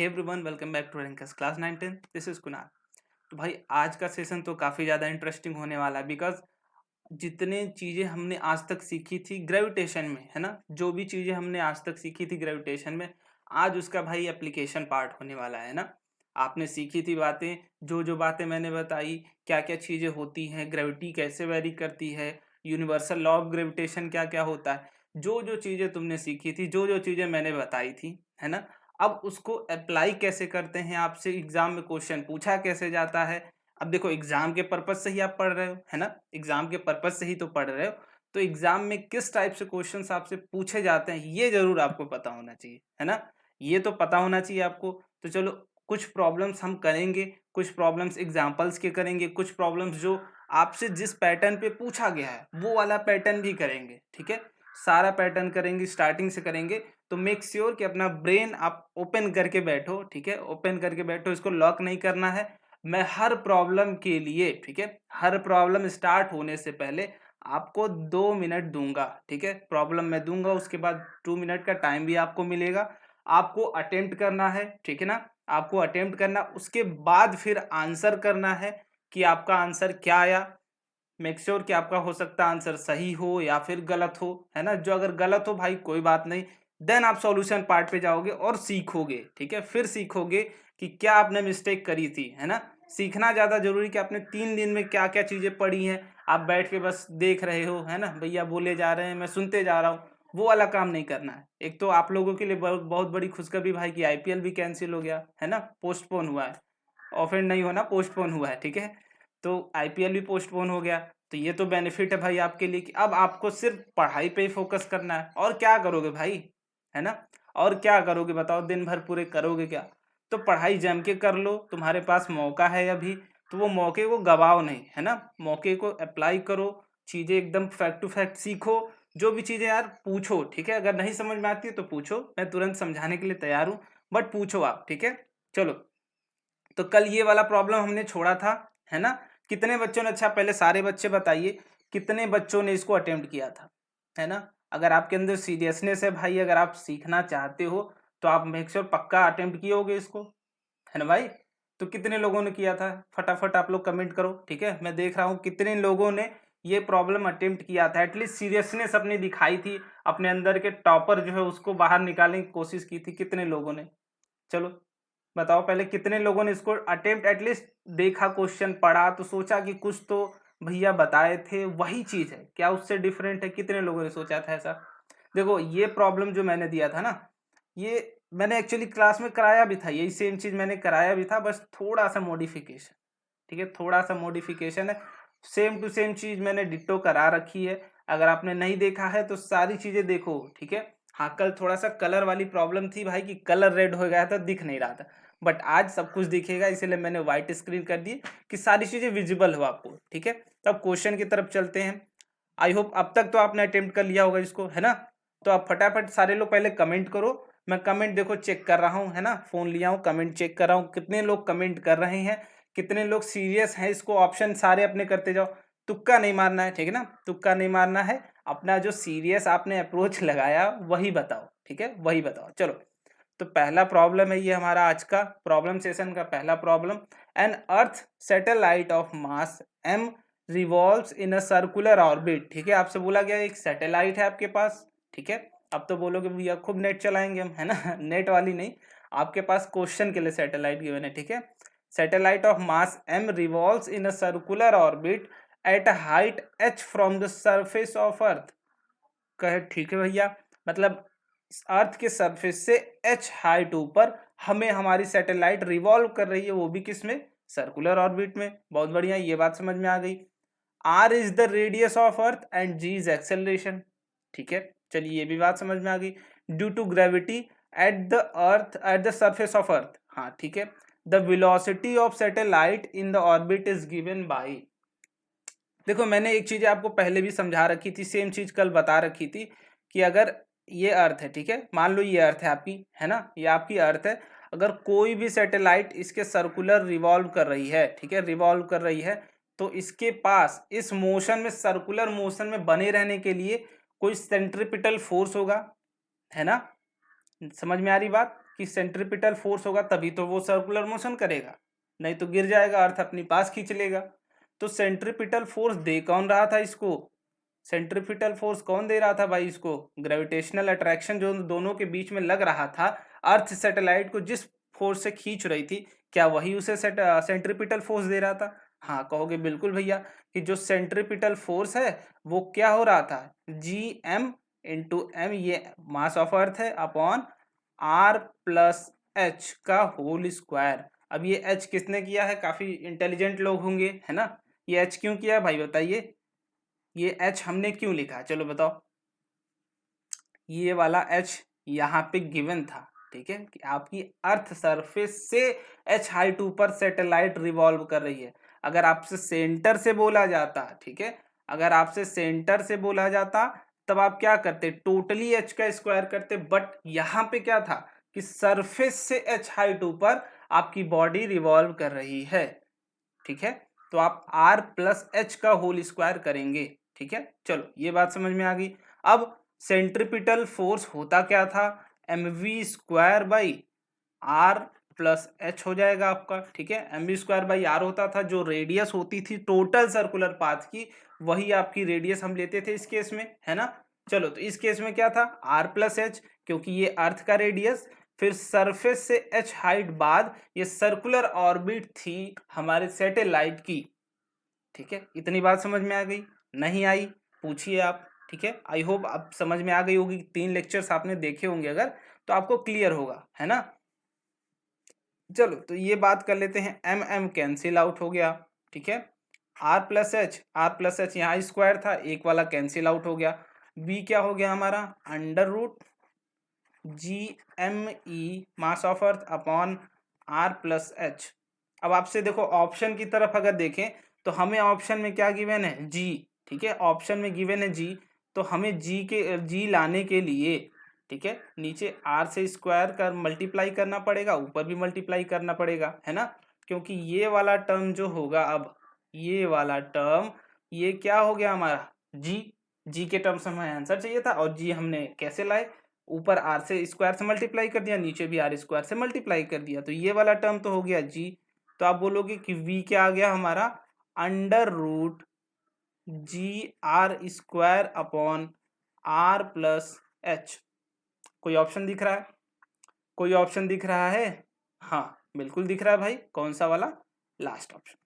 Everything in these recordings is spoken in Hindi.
Hey everyone, welcome back to Rankers class 9-10। This is Kunal. तो भाई आज का सेशन तो काफ़ी ज़्यादा इंटरेस्टिंग होने वाला है बिकॉज जितने चीज़ें हमने आज तक सीखी थी ग्रेविटेशन में, है ना, जो भी चीज़ें हमने आज तक सीखी थी ग्रेविटेशन में, आज उसका भाई एप्लीकेशन पार्ट होने वाला है ना। आपने सीखी थी बातें, जो जो बातें मैंने बताई, क्या क्या चीज़ें होती हैं, ग्रेविटी कैसे वेरी करती है, यूनिवर्सल लॉ ऑफ ग्रेविटेशन क्या क्या होता है, जो जो चीज़ें तुमने सीखी थी, जो जो चीज़ें मैंने बताई थी, है ना। अब उसको अप्लाई कैसे करते हैं, आपसे एग्जाम में क्वेश्चन पूछा कैसे जाता है। अब देखो, एग्जाम के पर्पज से ही आप पढ़ रहे हो, है ना, एग्जाम के पर्पज से ही तो पढ़ रहे हो। तो एग्जाम में किस टाइप से क्वेश्चंस आपसे पूछे जाते हैं ये जरूर आपको पता होना चाहिए, है ना। ये तो पता होना चाहिए आपको। तो चलो, कुछ प्रॉब्लम्स हम करेंगे, कुछ प्रॉब्लम्स एग्जाम्पल्स के करेंगे, कुछ प्रॉब्लम्स जो आपसे जिस पैटर्न पे पूछा गया है वो वाला पैटर्न भी करेंगे, ठीक है। सारा पैटर्न करेंगे, स्टार्टिंग से करेंगे। तो मेक श्योर कि अपना ब्रेन आप ओपन करके बैठो, ठीक है, ओपन करके बैठो, इसको लॉक नहीं करना है। मैं हर प्रॉब्लम के लिए, ठीक है, हर प्रॉब्लम स्टार्ट होने से पहले आपको 2 मिनट दूंगा, ठीक है, प्रॉब्लम मैं दूंगा, उसके बाद 2 मिनट का टाइम भी आपको मिलेगा। आपको अटेम्प्ट करना है, ठीक है ना, आपको अटेम्प्ट करना, उसके बाद फिर आंसर करना है कि आपका आंसर क्या आया। मेक श्योर कि आपका हो सकता है आंसर सही हो या फिर गलत हो, है ना। जो अगर गलत हो भाई कोई बात नहीं, देन आप सॉल्यूशन पार्ट पे जाओगे और सीखोगे, ठीक है, फिर सीखोगे कि क्या आपने मिस्टेक करी थी, है ना। सीखना ज्यादा जरूरी कि आपने 3 दिन में क्या क्या चीजें पढ़ी हैं। आप बैठ के बस देख रहे हो, है ना, भैया बोले जा रहे हैं मैं सुनते जा रहा हूँ, वो वाला काम नहीं करना है। एक तो आप लोगों के लिए बहुत बहुत बड़ी खुशखबरी भाई कि आईपीएल भी कैंसिल हो गया, है ना, पोस्टपोन हुआ है। ऑफेंड नहीं होना, पोस्टपोन हुआ है, ठीक है। तो आईपीएल भी पोस्टपोन हो गया। तो ये तो बेनिफिट है भाई आपके लिए कि अब आपको सिर्फ पढ़ाई पे ही फोकस करना है। और क्या करोगे भाई, है ना, और क्या करोगे बताओ, दिन भर पूरे करोगे क्या। तो पढ़ाई जम के कर लो, तुम्हारे पास मौका है अभी, तो वो मौके को गवाओ नहीं, है ना। मौके को अप्लाई करो, चीजें एकदम फैक्ट टू फैक्ट सीखो। जो भी चीजें यार पूछो, ठीक है, अगर नहीं समझ में आती है तो पूछो, मैं तुरंत समझाने के लिए तैयार हूँ, बट पूछो आप, ठीक है। चलो, तो कल ये वाला प्रॉब्लम हमने छोड़ा था, है ना। कितने बच्चों ने, अच्छा पहले सारे बच्चे बताइए कितने बच्चों ने इसको अटेम्प्ट किया था, है ना। अगर आपके अंदर सीरियसनेस है भाई, अगर आप सीखना चाहते हो तो आप मेक श्योर पक्का अटेम्प्ट किए होगे इसको, है ना भाई। तो कितने लोगों ने किया था, फटाफट आप लोग कमेंट करो, ठीक है। मैं देख रहा हूँ कितने लोगों ने ये प्रॉब्लम अटेम्प्ट किया था, एटलीस्ट सीरियसनेस अपनी दिखाई थी, अपने अंदर के टॉपर जो है उसको बाहर निकालने की कोशिश की थी, कितने लोगों ने। चलो बताओ पहले, कितने लोगों ने इसको अटेम्प्ट एटलीस्ट देखा, क्वेश्चन पढ़ा तो सोचा कि कुछ तो भैया बताए थे वही चीज है, क्या उससे डिफरेंट है, कितने लोगों ने सोचा था ऐसा। देखो, ये प्रॉब्लम जो मैंने दिया था ना, ये मैंने एक्चुअली क्लास में कराया भी था, यही सेम चीज मैंने कराया भी था, बस थोड़ा सा मॉडिफिकेशन, ठीक है, थोड़ा सा मॉडिफिकेशन है। सेम टू सेम चीज मैंने डिट्टो करा रखी है। अगर आपने नहीं देखा है तो सारी चीजें देखो, ठीक है। हाँ, कल थोड़ा सा कलर वाली प्रॉब्लम थी भाई कि कलर रेड हो गया था, दिख नहीं रहा था, बट आज सब कुछ दिखेगा, इसीलिए मैंने व्हाइट स्क्रीन कर दी कि सारी चीजें विजिबल हो आपको, ठीक है। तो अब क्वेश्चन की तरफ चलते हैं। आई होप अब तक तो आपने अटेम्प्ट कर लिया होगा इसको, है ना। तो आप फटाफट सारे लोग पहले कमेंट करो। मैं कमेंट देखो चेक कर रहा हूँ, है ना, फोन लिया हूँ, कमेंट चेक कर रहा हूँ, कितने लोग कमेंट कर रहे हैं, कितने लोग सीरियस हैं। इसको ऑप्शन सारे अपने करते जाओ, तुक्का नहीं मारना है, ठीक है ना, तुक्का नहीं मारना है। अपना जो सीरियस आपने अप्रोच लगाया वही बताओ, ठीक है, वही बताओ। चलो, तो पहला प्रॉब्लम है ये हमारा आज का प्रॉब्लम सेशन का पहला problem. An earth satellite of mass M revolves in a circular orbit, ठीक है। आपसे बोला गया एक सैटेलाइट है आपके पास, ठीक है। अब तो बोलोगे भैया खूब नेट चलाएंगे हम, है ना नेट वाली नहीं, आपके पास क्वेश्चन के लिए सैटेलाइट गिवन है, ठीक है। Satellite of mass M revolves in a circular orbit at height h from the surface of earth. कहे ठीक है भैया, मतलब अर्थ के सरफेस से h हाइट ऊपर हमें हमारी सैटेलाइट रिवॉल्व कर रही है, वो भी किस में, सर्कुलर ऑर्बिट में। बहुत बढ़िया, ये बात समझ में आ गई। r is the radius of earth and g is acceleration, ठीक है। चलिए ये भी बात समझ में आ गई। Due to gravity at the earth at the surface of earth, हाँ ठीक है। The velocity of satellite in the orbit is given by. देखो, मैंने एक चीज आपको पहले भी समझा रखी थी, सेम चीज कल बता रखी थी कि अगर ये अर्थ है, ठीक है, मान लो ये अर्थ है आपकी, है ना, ये आपकी अर्थ है। अगर कोई भी सैटेलाइट इसके सर्कुलर रिवॉल्व कर रही है, ठीक है, रिवॉल्व कर रही है, तो इसके पास इस मोशन में, सर्कुलर मोशन में बने रहने के लिए कोई सेंट्रीपिटल फोर्स होगा, है ना। समझ में आ रही बात कि सेंट्रीपिटल फोर्स होगा तभी तो वो सर्कुलर मोशन करेगा, नहीं तो गिर जाएगा, अर्थ अपनी पास खींच लेगा। तो सेंट्रीपिटल फोर्स दे कौन रहा था इसको, सेंट्रीपिटल फोर्स कौन दे रहा था भाई इसको, ग्रेविटेशनल अट्रैक्शन जो दोनों के बीच में लग रहा था, अर्थ सैटेलाइट को जिस फोर्स से खींच रही थी, क्या वही उसे सेंट्रीपिटल फोर्स दे रहा था। हाँ कहोगे बिल्कुल भैया कि जो सेंट्रीपिटल फोर्स है वो क्या हो रहा था, जी एम इंटू एम, ये मास ऑफ अर्थ है, अपॉन आर प्लस एच का होल स्क्वायर। अब ये एच किसने किया है, काफी इंटेलिजेंट लोग होंगे है ना, ये एच क्यों किया है भाई बताइए, ये एच हमने क्यों लिखा है, चलो बताओ। ये वाला एच यहाँ पे गिवन था, ठीक है, कि आपकी अर्थ सरफेस से एच हाइट ऊपर सैटेलाइट रिवॉल्व कर रही है। अगर आपसे सेंटर से बोला जाता, ठीक है, अगर आपसे सेंटर से बोला जाता तब आप क्या करते, टोटली एच का स्क्वायर करते, बट यहाँ पे क्या था कि सरफेस से एच हाइट ऊपर आपकी बॉडी रिवॉल्व कर रही है, ठीक है, तो आप आर प्लस एच का होल स्क्वायर करेंगे, ठीक है। चलो ये बात समझ में आ गई। अब सेंट्रीपिटल फोर्स होता क्या था, M V square by R plus H हो जाएगा आपका, ठीक है, M V square by R होता था, जो रेडियस होती थी टोटल सर्कुलर पाथ की, वही आपकी रेडियस हम लेते थे इस केस में, है ना। चलो तो इस केस में क्या था, आर प्लस एच, क्योंकि ये अर्थ का रेडियस, फिर सरफेस से एच हाइट बाद ये सर्कुलर ऑर्बिट थी हमारे सैटेलाइट की, ठीक है। इतनी बात समझ में आ गई, नहीं आई पूछिए आप, ठीक है। आई होप आप समझ में आ गई होगी, 3 लेक्चर्स आपने देखे होंगे अगर, तो आपको क्लियर होगा, है ना। चलो तो ये बात कर लेते हैं, एम एम कैंसिल आउट हो गया, ठीक है, आर प्लस एच यहाँ स्क्वायर था, एक वाला कैंसिल आउट हो गया, बी क्या हो गया हमारा, under root G M E mass of earth upon R plus H. अब आपसे देखो ऑप्शन की तरफ अगर देखें तो हमें ऑप्शन में क्या गिवन है, जी, ठीक है, ऑप्शन में गिवन है जी, तो हमें जी लाने के लिए, ठीक है, नीचे आर से स्क्वायर कर मल्टीप्लाई करना पड़ेगा, ऊपर भी मल्टीप्लाई करना पड़ेगा, है ना, क्योंकि ये वाला टर्म जो होगा, अब ये वाला टर्म ये क्या हो गया हमारा, जी के टर्म्स हमें आंसर चाहिए था, और जी हमने कैसे लाए, ऊपर आर से स्क्वायर से मल्टीप्लाई कर दिया, नीचे भी आर स्क्वायर से मल्टीप्लाई कर दिया, तो ये वाला टर्म तो हो गया जी। तो आप बोलोगे कि वी क्या आ गया हमारा, under root G R square upon R plus H. कोई ऑप्शन दिख रहा है, कोई ऑप्शन दिख रहा है, हाँ बिल्कुल दिख रहा है भाई, कौन सा वाला, लास्ट ऑप्शन,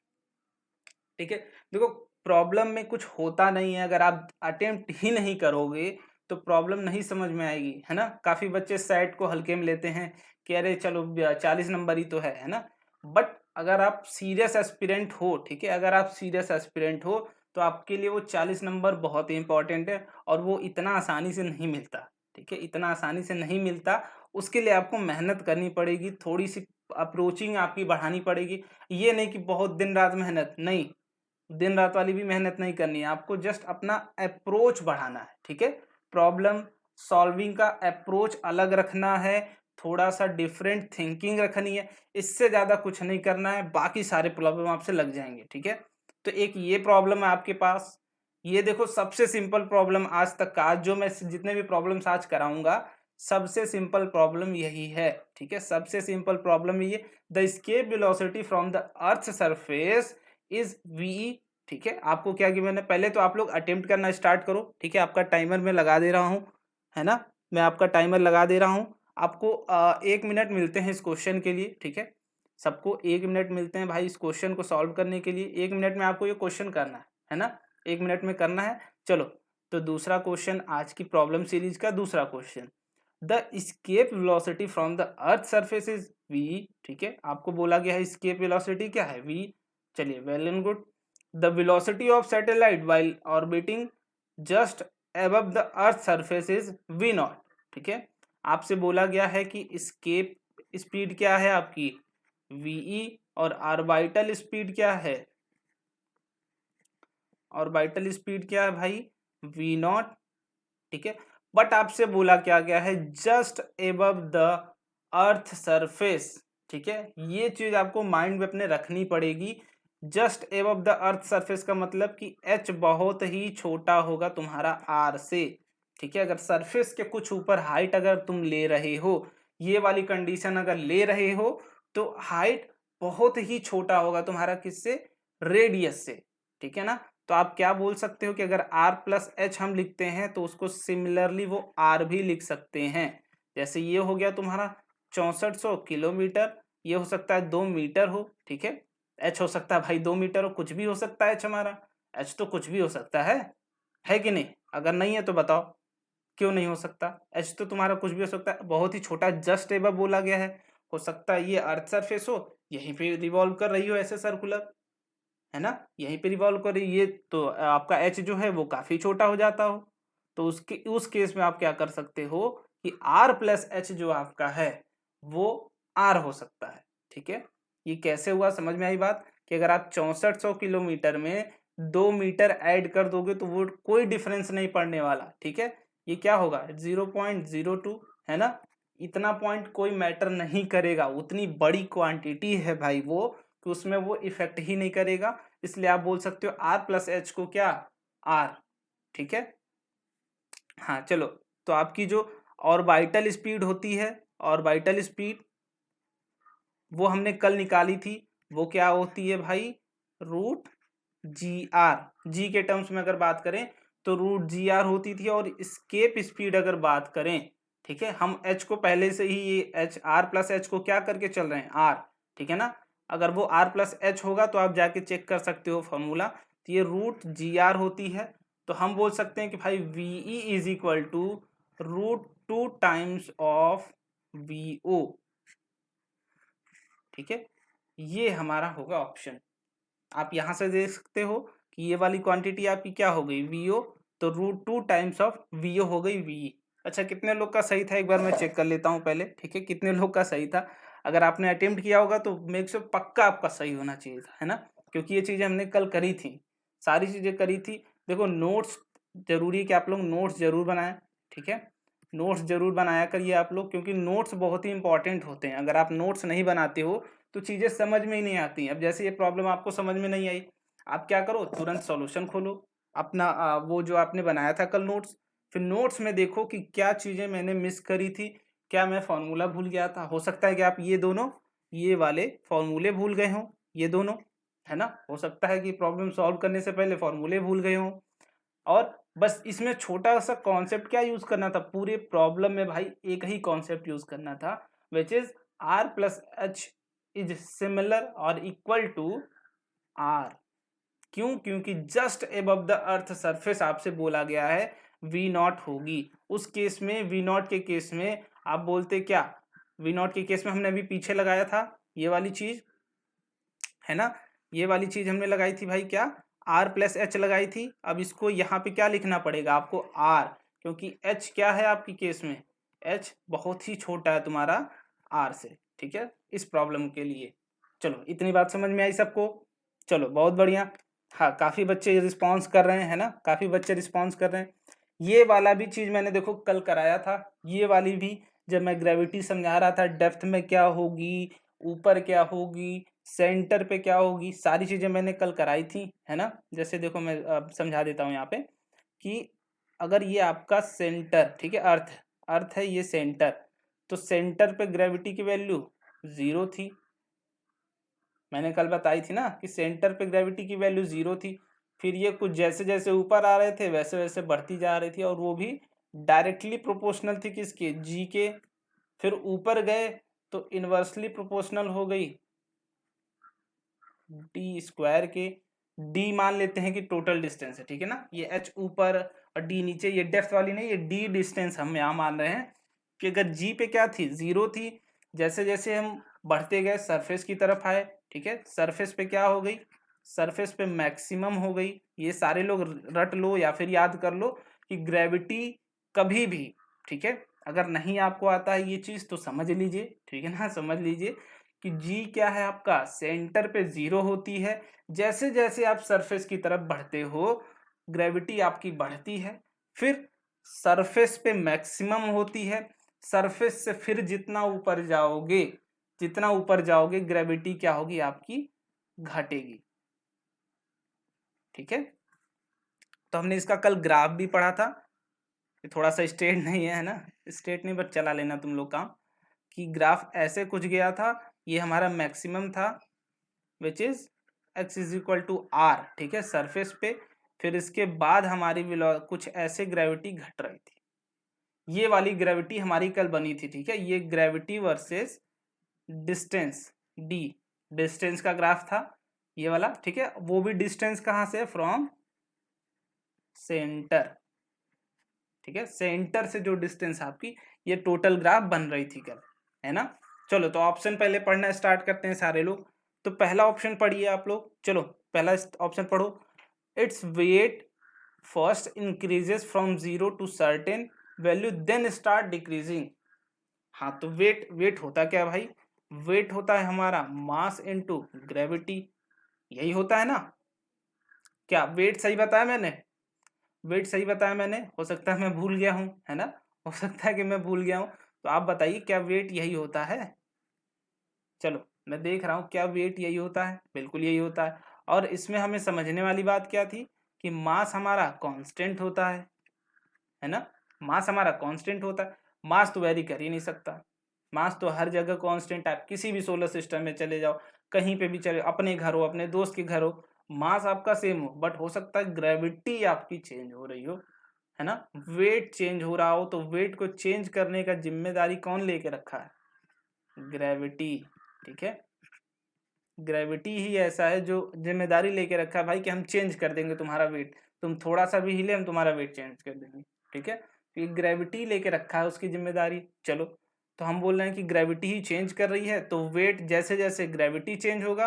ठीक है। देखो प्रॉब्लम में कुछ होता नहीं है, अगर आप अटेम्प्ट ही नहीं करोगे तो प्रॉब्लम नहीं समझ में आएगी, है ना। काफी बच्चे सेट को हल्के में लेते हैं कि अरे चलो 40 नंबर ही तो है ना, बट अगर आप सीरियस एस्पिरेंट हो, ठीक है, अगर आप सीरियस एस्पिरेंट हो तो आपके लिए वो 40 नंबर बहुत ही इंपॉर्टेंट है, और वो इतना आसानी से नहीं मिलता, ठीक है, इतना आसानी से नहीं मिलता, उसके लिए आपको मेहनत करनी पड़ेगी, थोड़ी सी अप्रोचिंग आपकी बढ़ानी पड़ेगी। ये नहीं कि बहुत दिन रात मेहनत, नहीं, दिन रात वाली भी मेहनत नहीं करनी है, आपको जस्ट अपना अप्रोच बढ़ाना है, ठीक है, प्रॉब्लम सॉल्विंग का अप्रोच अलग रखना है, थोड़ा सा डिफरेंट थिंकिंग रखनी है, इससे ज्यादा कुछ नहीं करना है, बाकी सारे प्रॉब्लम आपसे लग जाएंगे, ठीक है। तो एक ये प्रॉब्लम है आपके पास, ये देखो सबसे सिंपल प्रॉब्लम आज तक का, आज जो मैं जितने भी प्रॉब्लम्स आज कराऊंगा सबसे सिंपल प्रॉब्लम यही है, ठीक है, सबसे सिंपल प्रॉब्लम ये, the escape velocity from the earth surface is V, ठीक है। आपको क्या गिवन है, पहले तो आप लोग अटेम्प्ट करना स्टार्ट करो, ठीक है, आपका टाइमर मैं लगा दे रहा हूँ, है ना, मैं आपका टाइमर लगा दे रहा हूँ, आपको 1 मिनट मिलते हैं इस क्वेश्चन के लिए, ठीक है, सबको 1 मिनट मिलते हैं भाई इस क्वेश्चन को सॉल्व करने के लिए, 1 मिनट में आपको ये क्वेश्चन करना है ना, 1 मिनट में करना है। चलो तो दूसरा क्वेश्चन, आज की प्रॉब्लम सीरीज का दूसरा question, the escape velocity from the earth surface is V, ठीक है, आपको बोला गया है स्केप वेलोसिटी क्या है, वी। चलिए well and good, the velocity of satellite while orbiting just above the earth surface is V naught, ठीक है, आपसे बोला गया है कि स्केप स्पीड क्या है आपकी, वीई, और ऑर्बिटल स्पीड क्या है, ऑर्बिटल स्पीड क्या है भाई, वी नॉट, ठीक है, बट आपसे बोला क्या गया है, just above the earth surface, ठीक है, ये चीज आपको माइंड में अपने रखनी पड़ेगी, just above the earth surface का मतलब कि एच बहुत ही छोटा होगा तुम्हारा आर से, ठीक है, अगर सरफेस के कुछ ऊपर हाइट अगर तुम ले रहे हो, ये वाली कंडीशन अगर ले रहे हो तो हाइट बहुत ही छोटा होगा तुम्हारा किससे, रेडियस से, ठीक है ना। तो आप क्या बोल सकते हो कि अगर r प्लस एच हम लिखते हैं तो उसको सिमिलरली वो r भी लिख सकते हैं। जैसे ये हो गया तुम्हारा 6400 किलोमीटर, ये हो सकता है 2 मीटर हो, ठीक है। एच हो सकता है भाई 2 मीटर हो, कुछ भी हो सकता है एच हमारा, एच तो कुछ भी हो सकता है कि नहीं। अगर नहीं है तो बताओ क्यों नहीं हो सकता, एच तो तुम्हारा कुछ भी हो सकता है, बहुत ही छोटा जस्ट एबव बोला गया है। हो सकता है ये अर्थ सरफेस हो, यहीं पे रिवॉल्व कर रही हो ऐसे सर्कुलर, है ना, यहीं पे रिवॉल्व कर रही है, तो आपका एच जो है वो काफी छोटा हो जाता हो। तो उसके उस केस में आप क्या कर सकते हो कि आर प्लस एच जो आपका है वो आर हो सकता है, ठीक है। ये कैसे हुआ, समझ में आई बात, कि अगर आप 6400 किलोमीटर में 2 मीटर ऐड कर दोगे तो वो कोई डिफरेंस नहीं पड़ने वाला, ठीक है। ये क्या होगा 0.02, है ना। इतना पॉइंट कोई मैटर नहीं करेगा, उतनी बड़ी क्वांटिटी है भाई वो, कि उसमें वो इफेक्ट ही नहीं करेगा। इसलिए आप बोल सकते हो आर प्लस एच को क्या, आर, ठीक है। हाँ चलो, तो आपकी जो ऑर्बिटल स्पीड होती है, ऑर्बिटल स्पीड वो हमने कल निकाली थी, वो क्या होती है भाई, रूट जी आर, जी के टर्म्स में अगर बात करें तो रूट जी आर होती थी। और स्केप स्पीड अगर बात करें, ठीक है, हम एच को पहले से ही ये एच आर प्लस एच को क्या करके चल रहे हैं, आर, ठीक है ना। अगर वो आर प्लस एच होगा तो आप जाके चेक कर सकते हो फॉर्मूला, तो ये रूट जी आर होती है। तो हम बोल सकते हैं कि भाई V is equal to √2 times of V O, ठीक है। ये हमारा होगा ऑप्शन। आप यहां से देख सकते हो कि ये वाली क्वांटिटी आपकी क्या हो गई, वीओ, तो √2 टाइम्स ऑफ वीओ हो गई वी। अच्छा, कितने लोग का सही था एक बार मैं चेक कर लेता हूँ पहले, ठीक है, कितने लोग का सही था। अगर आपने अटेम्प्ट किया होगा तो मेरे से पक्का आपका सही होना चाहिए था, है ना, क्योंकि ये चीजें हमने कल करी थी, सारी चीजें करी थी। देखो नोट्स जरूरी है कि आप लोग नोट्स जरूर बनाएं, ठीक है, नोट्स जरूर बनाया करिए आप लोग, क्योंकि नोट्स बहुत ही इंपॉर्टेंट होते हैं। अगर आप नोट्स नहीं बनाते हो तो चीजें समझ में ही नहीं आती। अब जैसे ये प्रॉब्लम आपको समझ में नहीं आई, आप क्या करो, तुरंत सॉल्यूशन खोलो अपना, वो जो आपने बनाया था कल नोट्स, फिर नोट्स में देखो कि क्या चीजें मैंने मिस करी थी, क्या मैं फॉर्मूला भूल गया था। हो सकता है कि आप ये दोनों, ये वाले फॉर्मूले भूल गए हों, ये दोनों, है ना, हो सकता है कि प्रॉब्लम सॉल्व करने से पहले फॉर्मूले भूल गए हों। और बस इसमें छोटा सा कॉन्सेप्ट क्या यूज करना था, पूरे प्रॉब्लम में भाई एक ही कॉन्सेप्ट यूज करना था, which is R plus H is similar और इक्वल टू आर। क्यों, क्योंकि just above the earth surface आपसे बोला गया है वी नॉट होगी। उस केस में, वी नॉट के केस में आप बोलते क्या, वी नॉट के केस में हमने अभी पीछे लगाया था ये वाली चीज, है ना, ये वाली चीज हमने लगाई थी भाई क्या, आर प्लस एच लगाई थी। अब इसको यहाँ पे क्या लिखना पड़ेगा आपको, आर, क्योंकि एच क्या है आपकी केस में, एच बहुत ही छोटा है तुम्हारा आर से, ठीक है, इस प्रॉब्लम के लिए। चलो इतनी बात समझ में आई सबको, चलो बहुत बढ़िया। हाँ काफी बच्चे रिस्पॉन्स कर रहे हैं ना, काफी बच्चे रिस्पॉन्स कर रहे हैं। ये वाला भी चीज मैंने देखो कल कराया था, ये वाली भी जब मैं ग्रेविटी समझा रहा था, डेप्थ में क्या होगी, ऊपर क्या होगी, सेंटर पे क्या होगी, सारी चीजें मैंने कल कराई थी, है ना। जैसे देखो मैं समझा देता हूँ यहाँ पे कि अगर ये आपका सेंटर, ठीक है, अर्थ, अर्थ है ये सेंटर, तो सेंटर पे ग्रेविटी की वैल्यू 0 थी। मैंने कल बताई थी ना कि सेंटर पे ग्रेविटी की वैल्यू 0 थी। फिर ये कुछ जैसे जैसे ऊपर आ रहे थे वैसे वैसे बढ़ती जा रही थी, और वो भी डायरेक्टली प्रोपोर्शनल थी किसके, जी के। फिर ऊपर गए तो इनवर्सली प्रोपोर्शनल हो गई डी स्क्वायर के। डी मान लेते हैं कि टोटल डिस्टेंस है, ठीक है ना, ये एच ऊपर और डी नीचे, ये डेप्थ वाली नहीं, ये डी डिस्टेंस हम यहाँ मान रहे हैं कि अगर जी पे क्या थी, 0 थी, जैसे जैसे हम बढ़ते गए सरफेस की तरफ आए, ठीक है, सरफेस पे क्या हो गई, सरफेस पे मैक्सिमम हो गई। ये सारे लोग रट लो या फिर याद कर लो कि ग्रेविटी कभी भी, ठीक है, अगर नहीं आपको आता है ये चीज तो समझ लीजिए, ठीक है ना, समझ लीजिए कि जी क्या है आपका, सेंटर पे 0 होती है। जैसे जैसे आप सरफेस की तरफ बढ़ते हो ग्रेविटी आपकी बढ़ती है, फिर सरफेस पे मैक्सिमम होती है। सरफेस से फिर जितना ऊपर जाओगे, जितना ऊपर जाओगे ग्रेविटी क्या होगी आपकी, घटेगी, ठीक है। तो हमने इसका कल ग्राफ भी पढ़ा था, थोड़ा सा स्ट्रेट नहीं है, है ना, स्ट्रेट नहीं बट चला लेना तुम लोग काम, कि ग्राफ ऐसे कुछ गया था, ये हमारा मैक्सिमम था which is x is equal to R, ठीक है, सरफेस पे। फिर इसके बाद हमारी कुछ ऐसे ग्रेविटी घट रही थी, ये वाली ग्रेविटी हमारी कल बनी थी, ठीक है। ये gravity versus distance D, distance का ग्राफ था ये वाला, ठीक है। वो भी डिस्टेंस कहाँ से, फ्रॉम सेंटर, ठीक है, सेंटर से जो डिस्टेंस आपकी, ये टोटल ग्राफ बन रही थी कल, है ना। चलो तो ऑप्शन पहले पढ़ना स्टार्ट करते हैं सारे लोग। तो पहला ऑप्शन पढ़िए आप लोग, चलो पहला ऑप्शन पढ़ो। It's weight first increases from 0 to certain value then start decreasing. हाँ तो वेट होता क्या भाई, वेट होता है हमारा मास इनटू ग्रेविटी, यही होता है ना। क्या वेट सही बताया मैंने, वेट सही बताया मैंने, हो सकता है मैं भूल गया हूँ, है ना, हो सकता है कि मैं भूल गया हूँ। तो आप बताइए क्या वेट यही होता है। चलो मैं देख रहा हूँ, क्या वेट यही होता है, बिल्कुल यही होता है। और इसमें हमें समझने वाली बात क्या थी कि मास हमारा कांस्टेंट होता है ना, मास हमारा कांस्टेंट होता है। मास तो वेरी कर ही नहीं सकता, मास तो हर जगह कांस्टेंट। आप किसी भी सोलर सिस्टम में चले जाओ, कहीं पे भी चले, अपने घर हो, अपने दोस्त के घर हो, मास आपका सेम हो, बट हो सकता है ग्रेविटी आपकी चेंज हो रही हो, है ना, वेट चेंज हो रहा हो। तो वेट को चेंज करने का जिम्मेदारी कौन लेके रखा है, ग्रेविटी, ठीक है। ग्रेविटी ही ऐसा है जो जिम्मेदारी लेके रखा है भाई कि हम चेंज कर देंगे तुम्हारा वेट, तुम थोड़ा सा भी हिले हम तुम्हारा वेट चेंज कर देंगे, ठीक है। तो ये ग्रेविटी लेके रखा है उसकी जिम्मेदारी। चलो तो हम बोल रहे हैं कि ग्रेविटी ही चेंज कर रही है, तो वेट जैसे जैसे ग्रेविटी चेंज होगा,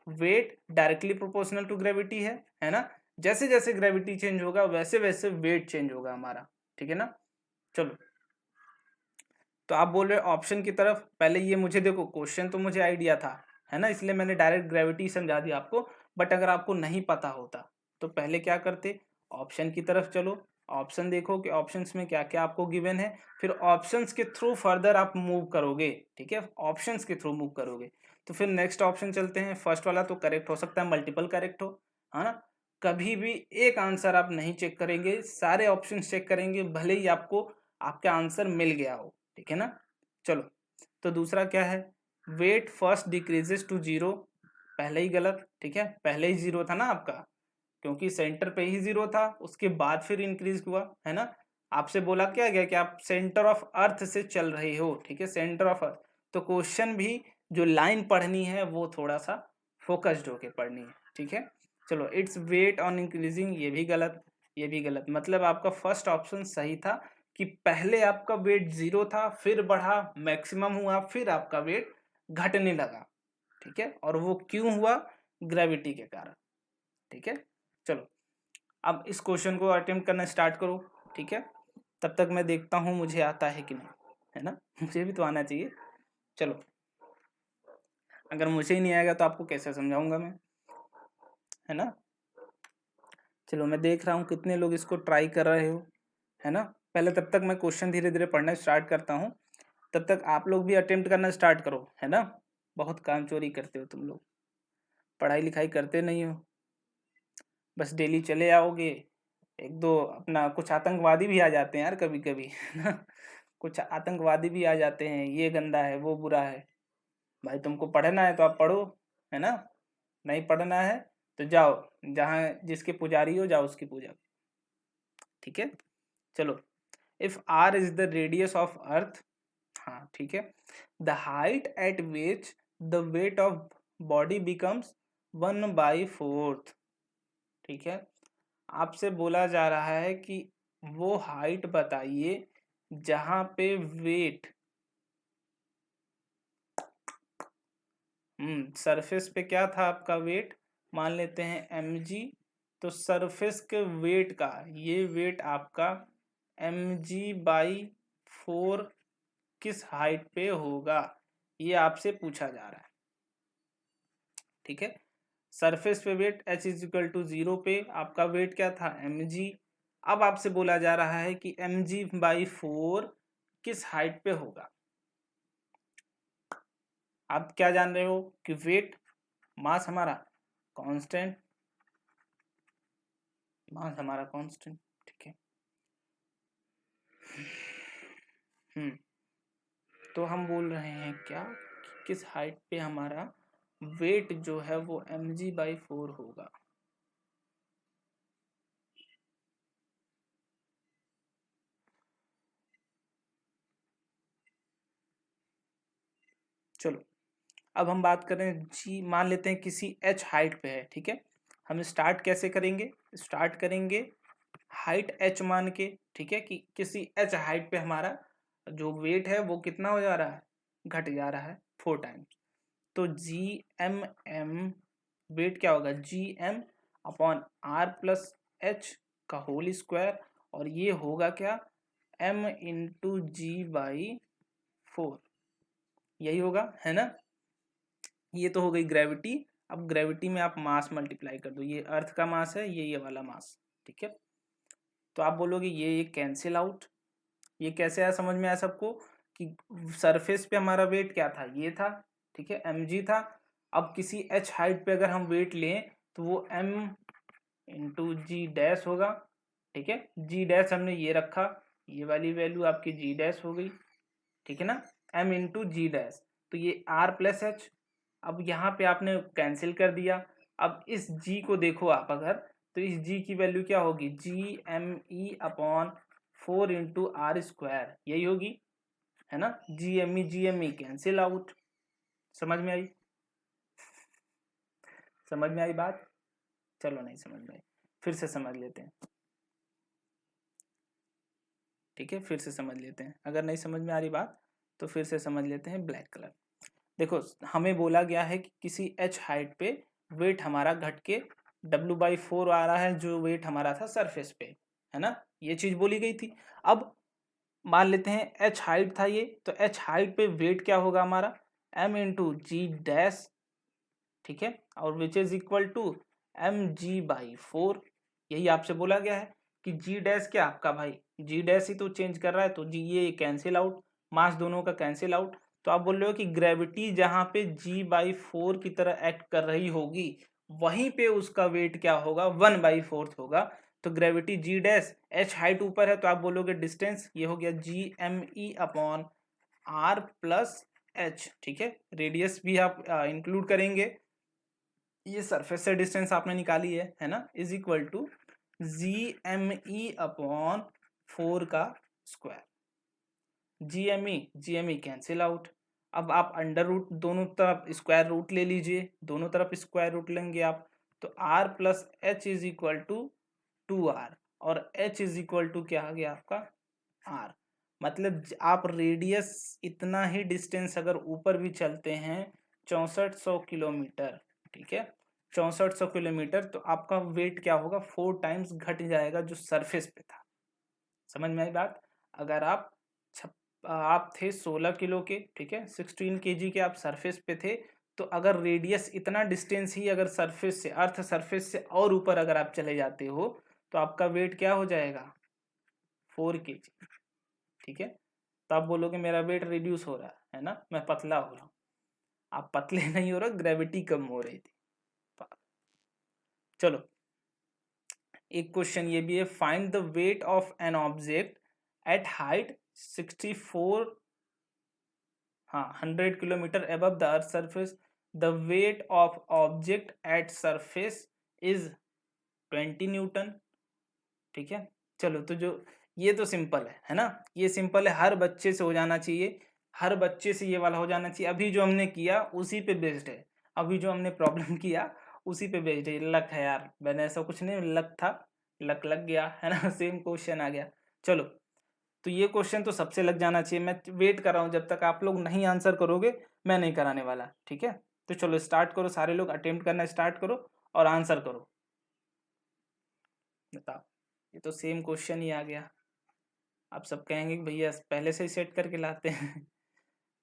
weight directly proportional to gravity है ना। जैसे जैसे ग्रेविटी चेंज होगा वैसे वैसे वेट चेंज होगा हमारा, ठीक है ना। चलो तो आप बोल रहे ऑप्शन की तरफ, पहले ये मुझे देखो क्वेश्चन तो मुझे आइडिया था, है ना, इसलिए मैंने डायरेक्ट ग्रेविटी समझा दिया आपको। बट अगर आपको नहीं पता होता तो पहले क्या करते, ऑप्शन की तरफ चलो, ऑप्शन देखो कि ऑप्शंस में क्या क्या आपको गिवन है, फिर ऑप्शंस के थ्रू फर्दर आप मूव करोगे, ठीक है, ऑप्शंस के थ्रू मूव करोगे। तो फिर नेक्स्ट ऑप्शन चलते हैं, फर्स्ट वाला तो करेक्ट हो सकता है, मल्टीपल करेक्ट हो, है ना। कभी भी एक आंसर आप नहीं चेक करेंगे, सारे ऑप्शन चेक करेंगे, भले ही आपको आपका आंसर मिल गया हो, ठीक है ना। चलो तो दूसरा क्या है, weight first decreases to zero, पहले ही गलत, ठीक है, पहले ही जीरो था ना आपका, क्योंकि सेंटर पे ही जीरो था, उसके बाद फिर इंक्रीज हुआ, है ना। आपसे बोला क्या गया कि आप सेंटर ऑफ अर्थ से चल रहे हो, ठीक है, सेंटर ऑफ अर्थ। तो क्वेश्चन भी जो लाइन पढ़नी है वो थोड़ा सा फोकस्ड होके पढ़नी है, ठीक है। चलो इट्स वेट ऑन इंक्रीजिंग, ये भी गलत, ये भी गलत। मतलब आपका फर्स्ट ऑप्शन सही था कि पहले आपका वेट जीरो था, फिर बढ़ा, मैक्सिमम हुआ, फिर आपका वेट घटने लगा, ठीक है। और वो क्यों हुआ, ग्रेविटी के कारण, ठीक है। चलो अब इस क्वेश्चन को अटेम्प्ट करना स्टार्ट करो, ठीक है। तब तक मैं देखता हूँ मुझे आता है कि नहीं, है ना, मुझे भी तो आना चाहिए। चलो अगर मुझे ही नहीं आएगा तो आपको कैसे समझाऊंगा मैं, है ना। चलो मैं देख रहा हूँ कितने लोग इसको ट्राई कर रहे हो, है ना। पहले तब तक मैं क्वेश्चन धीरे धीरे पढ़ना स्टार्ट करता हूँ, तब तक आप लोग भी अटेम्प्ट करना स्टार्ट करो, है ना। बहुत काम चोरी करते हो तुम लोग, पढ़ाई लिखाई करते नहीं हो, बस डेली चले आओगे। एक दो अपना कुछ आतंकवादी भी आ जाते हैं यार कभी कभी, है ना, कुछ आतंकवादी भी आ जाते हैं, ये गंदा है वो बुरा है। भाई तुमको पढ़ना है तो आप पढ़ो, है ना, नहीं पढ़ना है तो जाओ जहाँ जिसके पुजारी हो जाओ उसकी पूजा, ठीक है। चलो if R is the radius of earth, हाँ ठीक है, the height at which the weight of body becomes 1/4, ठीक है। आपसे बोला जा रहा है कि वो हाइट बताइए जहां पे वेट, सरफेस पे क्या था आपका वेट, मान लेते हैं mg। तो सरफेस के वेट का, ये वेट आपका mg/4 किस हाइट पे होगा, ये आपसे पूछा जा रहा है, ठीक है। सरफेस पे weight h is equal to 0 पे आपका वेट क्या था, mg। अब आपसे बोला जा रहा है कि mg/4 किस हाइट पे होगा। आप क्या जान रहे हो कि वेट, मास हमारा कांस्टेंट, मास हमारा कांस्टेंट, ठीक है। हम्म तो हम बोल रहे हैं क्या कि किस हाइट पे हमारा वेट जो है वो mg/4 होगा। चलो अब हम बात करें जी, मान लेते हैं किसी h हाइट पे है, ठीक है। हम स्टार्ट कैसे करेंगे, स्टार्ट करेंगे हाइट h मान के, ठीक है, कि किसी h हाइट पे हमारा जो वेट है वो कितना हो जा रहा है, घट जा रहा है 4 टाइम्स। तो जी एम एम वेट क्या होगा, G M upon R plus H का होल स्क्वायर, और ये होगा क्या, एम इंटू जी/4, यही होगा, है ना। ये तो हो गई ग्रेविटी। अब ग्रेविटी में आप मास मल्टीप्लाई कर दो, ये अर्थ का मास है, ये वाला मास, ठीक है। तो आप बोलोगे ये कैंसिल आउट। ये कैसे आया, समझ में आया सबको, कि सरफेस पे हमारा वेट क्या था, ये था, ठीक है, mg था। अब किसी h हाइट पे अगर हम वेट लें तो वो m इंटू जी डैश होगा, ठीक है। जी डैश हमने ये रखा, ये वाली वैल्यू आपकी जी डैश हो गई, ठीक है ना, m इंटू जी डैश। तो ये r प्लस एच, अब यहाँ पे आपने कैंसिल कर दिया। अब इस g को देखो आप अगर, तो इस g की वैल्यू क्या होगी, जी एम ई अपॉन 4 इंटू आर स्क्वायर, यही होगी, है ना। G M E cancel out. समझ में आई, समझ में आई बात। चलो नहीं समझ में आई, फिर से समझ लेते हैं, ठीक है, फिर से समझ लेते हैं। अगर नहीं समझ में आ रही बात तो फिर से समझ लेते हैं। ब्लैक कलर देखो, हमें बोला गया है कि किसी h हाइट पे वेट हमारा घट के W/4 आ रहा है, जो वेट हमारा था सरफेस पे, है ना, ये चीज बोली गई थी। अब मान लेते हैं h हाइट था ये, तो h हाइट पे वेट क्या होगा हमारा, m इंटू जी डैश, ठीक है, और which is equal to mg/4। यही आपसे बोला गया है कि जी डैश क्या आपका भाई, जी डैश ही तो चेंज कर रहा है, तो जी ये कैंसिल आउट, मास दोनों का कैंसिल आउट। तो आप बोल रहे हो कि ग्रेविटी जहां पे g/4 की तरह एक्ट कर रही होगी, वहीं पे उसका वेट क्या होगा, 1/4 होगा। तो gravity G dash, H height ऊपर है, तो आप बोलोगे डिस्टेंस, ये हो गया जी एम ई अपॉन आर प्लस एच, ठीक है। रेडियस भी आप इंक्लूड करेंगे, ये सरफेस से डिस्टेंस आपने निकाली है ना, is equal to G M E upon 4 का square. G M E cancel out. अब आप अंडर रूट दोनों तरफ स्क्वायर रूट ले लीजिए, दोनों तरफ स्क्वायर रूट लेंगे आप, तो R plus H is equal to 2r, और h इज इक्वल टू क्या आ गया आपका r। मतलब आप रेडियस इतना ही डिस्टेंस अगर ऊपर भी चलते हैं, 6400 किलोमीटर, ठीक है, 6400 किलोमीटर, तो आपका वेट क्या होगा, 4 टाइम्स घट जाएगा जो सरफेस पे था। समझ में आई बात। अगर आप थे 16 किलो के, ठीक है, 16 केजी के आप सरफेस पे थे, तो अगर रेडियस इतना डिस्टेंस ही अगर सरफेस से, अर्थ सरफेस से और ऊपर अगर आप चले जाते हो, तो आपका वेट क्या हो जाएगा, 4 केजी, ठीक है। तो आप बोलोगे मेरा वेट रिड्यूस हो रहा है ना, मैं पतला हो रहा हूँ। आप पतले नहीं हो रहे, ग्रेविटी कम हो रही थी। चलो एक क्वेश्चन ये भी है, find the weight of an object at height 64, हाँ 100 kilometre above the earth surface, the weight of object at surface is 20 Newton, ठीक है। चलो तो जो ये तो सिंपल है ना, ये सिंपल है, हर बच्चे से हो जाना चाहिए, हर बच्चे से ये वाला हो जाना चाहिए। अभी जो हमने किया उसी पे बेस्ड है, अभी जो हमने प्रॉब्लम किया उसी पे बेस्ड है। लक है यार, मैंने ऐसा कुछ नहीं, लक था, लक लग गया है ना, सेम क्वेश्चन आ गया। चलो तो ये क्वेश्चन तो सबसे लग जाना चाहिए। मैं वेट कर रहा हूँ, जब तक आप लोग नहीं आंसर करोगे मैं नहीं कराने वाला, ठीक है। तो चलो स्टार्ट करो, सारे लोग अटेम्प्ट करना स्टार्ट करो और आंसर करो। बताओ, ये तो सेम क्वेश्चन ही आ गया। आप सब कहेंगे कि भैया पहले से ही सेट करके लाते हैं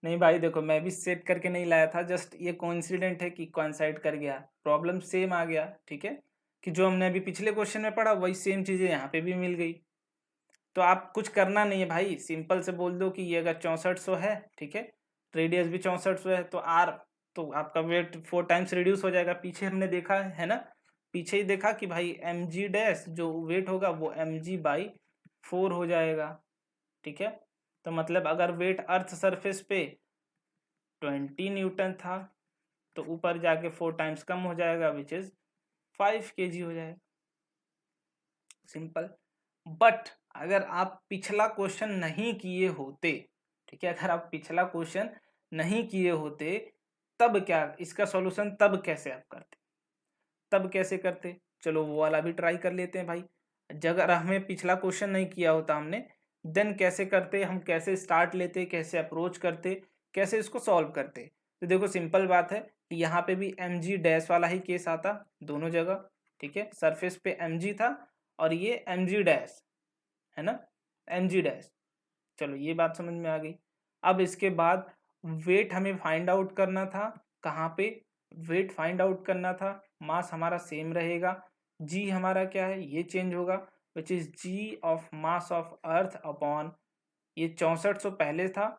नहीं भाई देखो, मैं भी सेट करके नहीं लाया था, जस्ट ये कोइंसिडेंट है कि कोइंसाइड कर गया, प्रॉब्लम सेम आ गया, ठीक है, कि जो हमने अभी पिछले क्वेश्चन में पढ़ा वही सेम चीजें यहाँ पे भी मिल गई। तो आप कुछ करना नहीं है भाई, सिंपल से बोल दो कि ये अगर 6400 है, ठीक है, रेडियस भी 6400 है, तो आर, तो आपका वेट 4 टाइम्स रिड्यूस हो जाएगा। पीछे हमने देखा है ना, पीछे ही देखा कि भाई एम जी डैश जो वेट होगा वो mg/4 हो जाएगा, ठीक है। तो मतलब अगर वेट अर्थ सरफेस पे 20 न्यूटन था तो ऊपर जाके 4 टाइम्स कम हो जाएगा, विच इज 5 केजी हो जाएगा। सिंपल। बट अगर आप पिछला क्वेश्चन नहीं किए होते, ठीक है, अगर आप पिछला क्वेश्चन नहीं किए होते तब क्या इसका सॉल्यूशन तब कैसे आप करते, तब कैसे करते, चलो वो वाला भी ट्राई कर लेते हैं भाई। अगर हमें पिछला क्वेश्चन नहीं किया होता हमने, देन कैसे करते, हम कैसे स्टार्ट लेते, कैसे अप्रोच करते, कैसे इसको सॉल्व करते। तो देखो सिंपल बात है कि यहाँ पे भी एम जी डैश वाला ही केस आता दोनों जगह, ठीक है, सरफेस पे एम जी था और ये एम जी डैश है ना, एम जी डैश। चलो ये बात समझ में आ गई। अब इसके बाद वेट हमें फाइंड आउट करना था, कहाँ पे वेट फाइंड आउट करना था, मास हमारा सेम रहेगा, जी हमारा क्या है ये चेंज होगा, which is G of mass of earth upon ये 6400 पहले था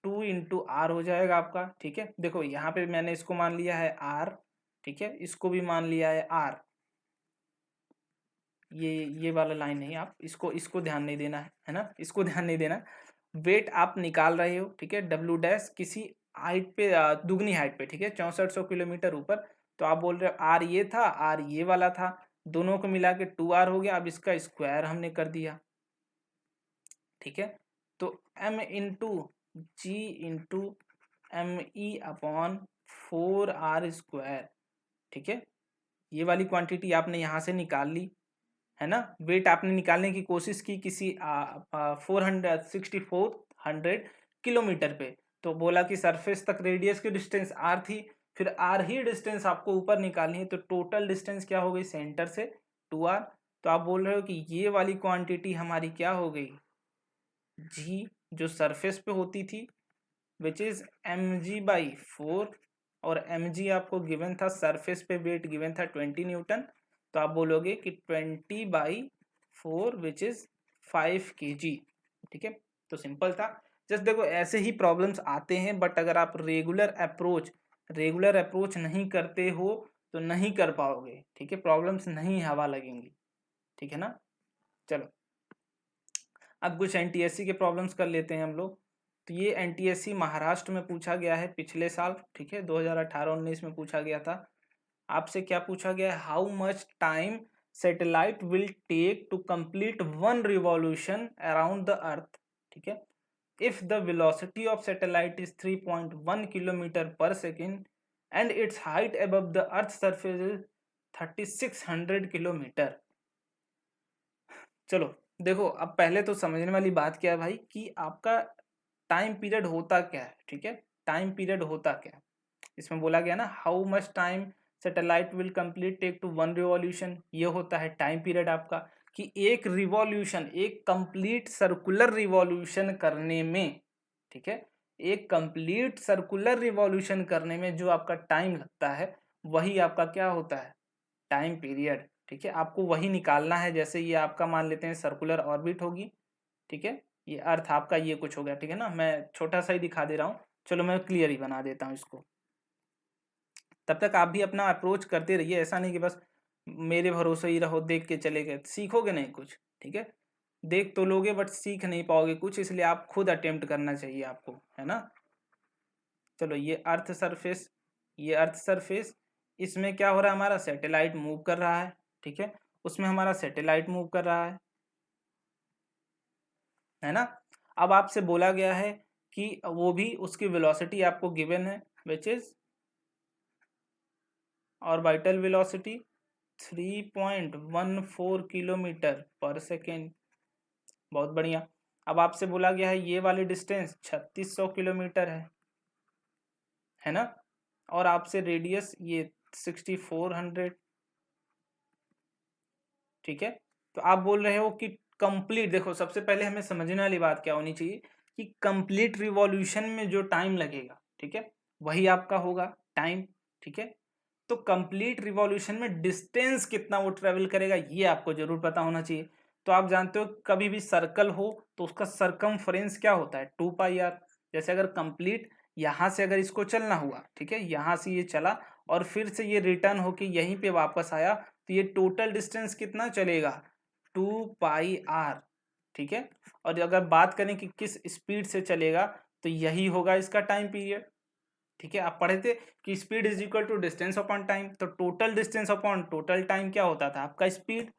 2 इंटू आर हो जाएगा आपका, ठीक है। देखो यहाँ पे मैंने इसको मान लिया है आर, ठीक है, इसको भी मान लिया है आर, ये वाला लाइन नहीं, आप इसको इसको ध्यान नहीं देना है ना, इसको ध्यान नहीं देना। वेट आप निकाल रहे हो, ठीक है, डब्ल्यू डैश किसी हाइट पे दुगनी हाइट पे, ठीक है, 6400 किलोमीटर ऊपर, तो आप बोल रहे हो आर ये था, आर ये वाला था, दोनों को मिला के 2r हो गया। अब इसका स्क्वायर हमने कर दिया, ठीक है, तो m into g into m ई अपॉन 4r², ठीक है, ये वाली क्वांटिटी आपने यहाँ से निकाल ली है ना। वेट आपने निकालने की कोशिश की किसी 400 किलोमीटर पे, तो बोला कि सरफेस तक रेडियस की डिस्टेंस आर थी, फिर आर ही डिस्टेंस आपको ऊपर निकालनी है, तो टोटल डिस्टेंस क्या हो गई सेंटर से 2r। तो आप बोल रहे हो कि ये वाली क्वांटिटी हमारी क्या हो गई, जी जो सरफेस पे होती थी, विच इज mg/4, और mg आपको गिवन था, सरफेस पे वेट गिवन था 20 न्यूटन, तो आप बोलोगे कि 20/4 विच इज 5 kg, ठीक है। तो सिंपल था। जस्ट देखो ऐसे ही प्रॉब्लम्स आते हैं, बट अगर आप रेगुलर अप्रोच नहीं करते हो तो नहीं कर पाओगे, ठीक है, प्रॉब्लम्स नहीं हवा लगेंगी, ठीक है ना। चलो अब कुछ एनटीएससी के प्रॉब्लम्स कर लेते हैं हम लोग। तो ये एनटीएससी महाराष्ट्र में पूछा गया है पिछले साल, ठीक है, 2018-19 में पूछा गया था। आपसे क्या पूछा गया है, how much time satellite will take to complete 1 revolution around the earth, ठीक है, if the velocity of satellite is 3.1 kilometre per second and its height above the earth surface is 3600 kilometre. चलो देखो अब पहले तो समझने वाली बात क्या है भाई कि आपका टाइम पीरियड होता क्या है, ठीक है, टाइम पीरियड होता क्या है। इसमें बोला गया ना how much time satellite will complete take to 1 revolution, ये होता है टाइम पीरियड आपका, कि एक रिवॉल्यूशन, एक कंप्लीट सर्कुलर रिवॉल्यूशन करने में, ठीक है, एक कंप्लीट सर्कुलर रिवॉल्यूशन करने में जो आपका टाइम लगता है वही आपका क्या होता है, टाइम पीरियड, ठीक है। आपको वही निकालना है, जैसे ये आपका मान लेते हैं सर्कुलर ऑर्बिट होगी, ठीक है, ये अर्थ आपका ये कुछ हो गया, ठीक है ना, मैं छोटा सा ही दिखा दे रहा हूँ, चलो मैं क्लियर ही बना देता हूँ इसको। तब तक आप भी अपना अप्रोच करते रहिए, ऐसा नहीं कि बस मेरे भरोसे ही रहो, देख के चले गए, सीखोगे नहीं कुछ, ठीक है, देख तो लोगे बट सीख नहीं पाओगे कुछ, इसलिए आप खुद अटेम्प्ट करना चाहिए आपको, है ना। चलो ये अर्थ सरफेस, इसमें क्या हो रहा है, हमारा सैटेलाइट मूव कर रहा है, ठीक है, उसमें हमारा सैटेलाइट मूव कर रहा है ना। अब आपसे बोला गया है कि वो भी उसकी वेलोसिटी आपको गिवन है, which is orbital velocity 3.14 kilometre per second, बहुत बढ़िया। अब आपसे बोला गया है ये वाली डिस्टेंस 3600 किलोमीटर है ना, और आपसे रेडियस ये 6400, ठीक है। तो आप बोल रहे हो कि कंप्लीट, देखो सबसे पहले हमें समझने वाली बात क्या होनी चाहिए कि कंप्लीट रिवॉल्यूशन में जो टाइम लगेगा, ठीक है, वही आपका होगा टाइम, ठीक है। तो कंप्लीट रिवॉल्यूशन में डिस्टेंस कितना वो ट्रेवल करेगा ये आपको जरूर पता होना चाहिए। तो आप जानते हो कभी भी सर्कल हो तो उसका सरकमफ्रेंस क्या होता है 2πr। जैसे अगर कंप्लीट यहाँ से अगर इसको चलना हुआ, ठीक है, यहाँ से ये चला और फिर से ये रिटर्न होके यहीं पे वापस आया, तो ये टोटल डिस्टेंस कितना चलेगा 2πr, ठीक है। और अगर बात करें कि किस स्पीड से चलेगा, तो यही होगा इसका टाइम पीरियड। ठीक है, आप पढ़े थे कि speed is equal to distance upon time, तो total distance upon total time क्या होता था आपका स्पीड।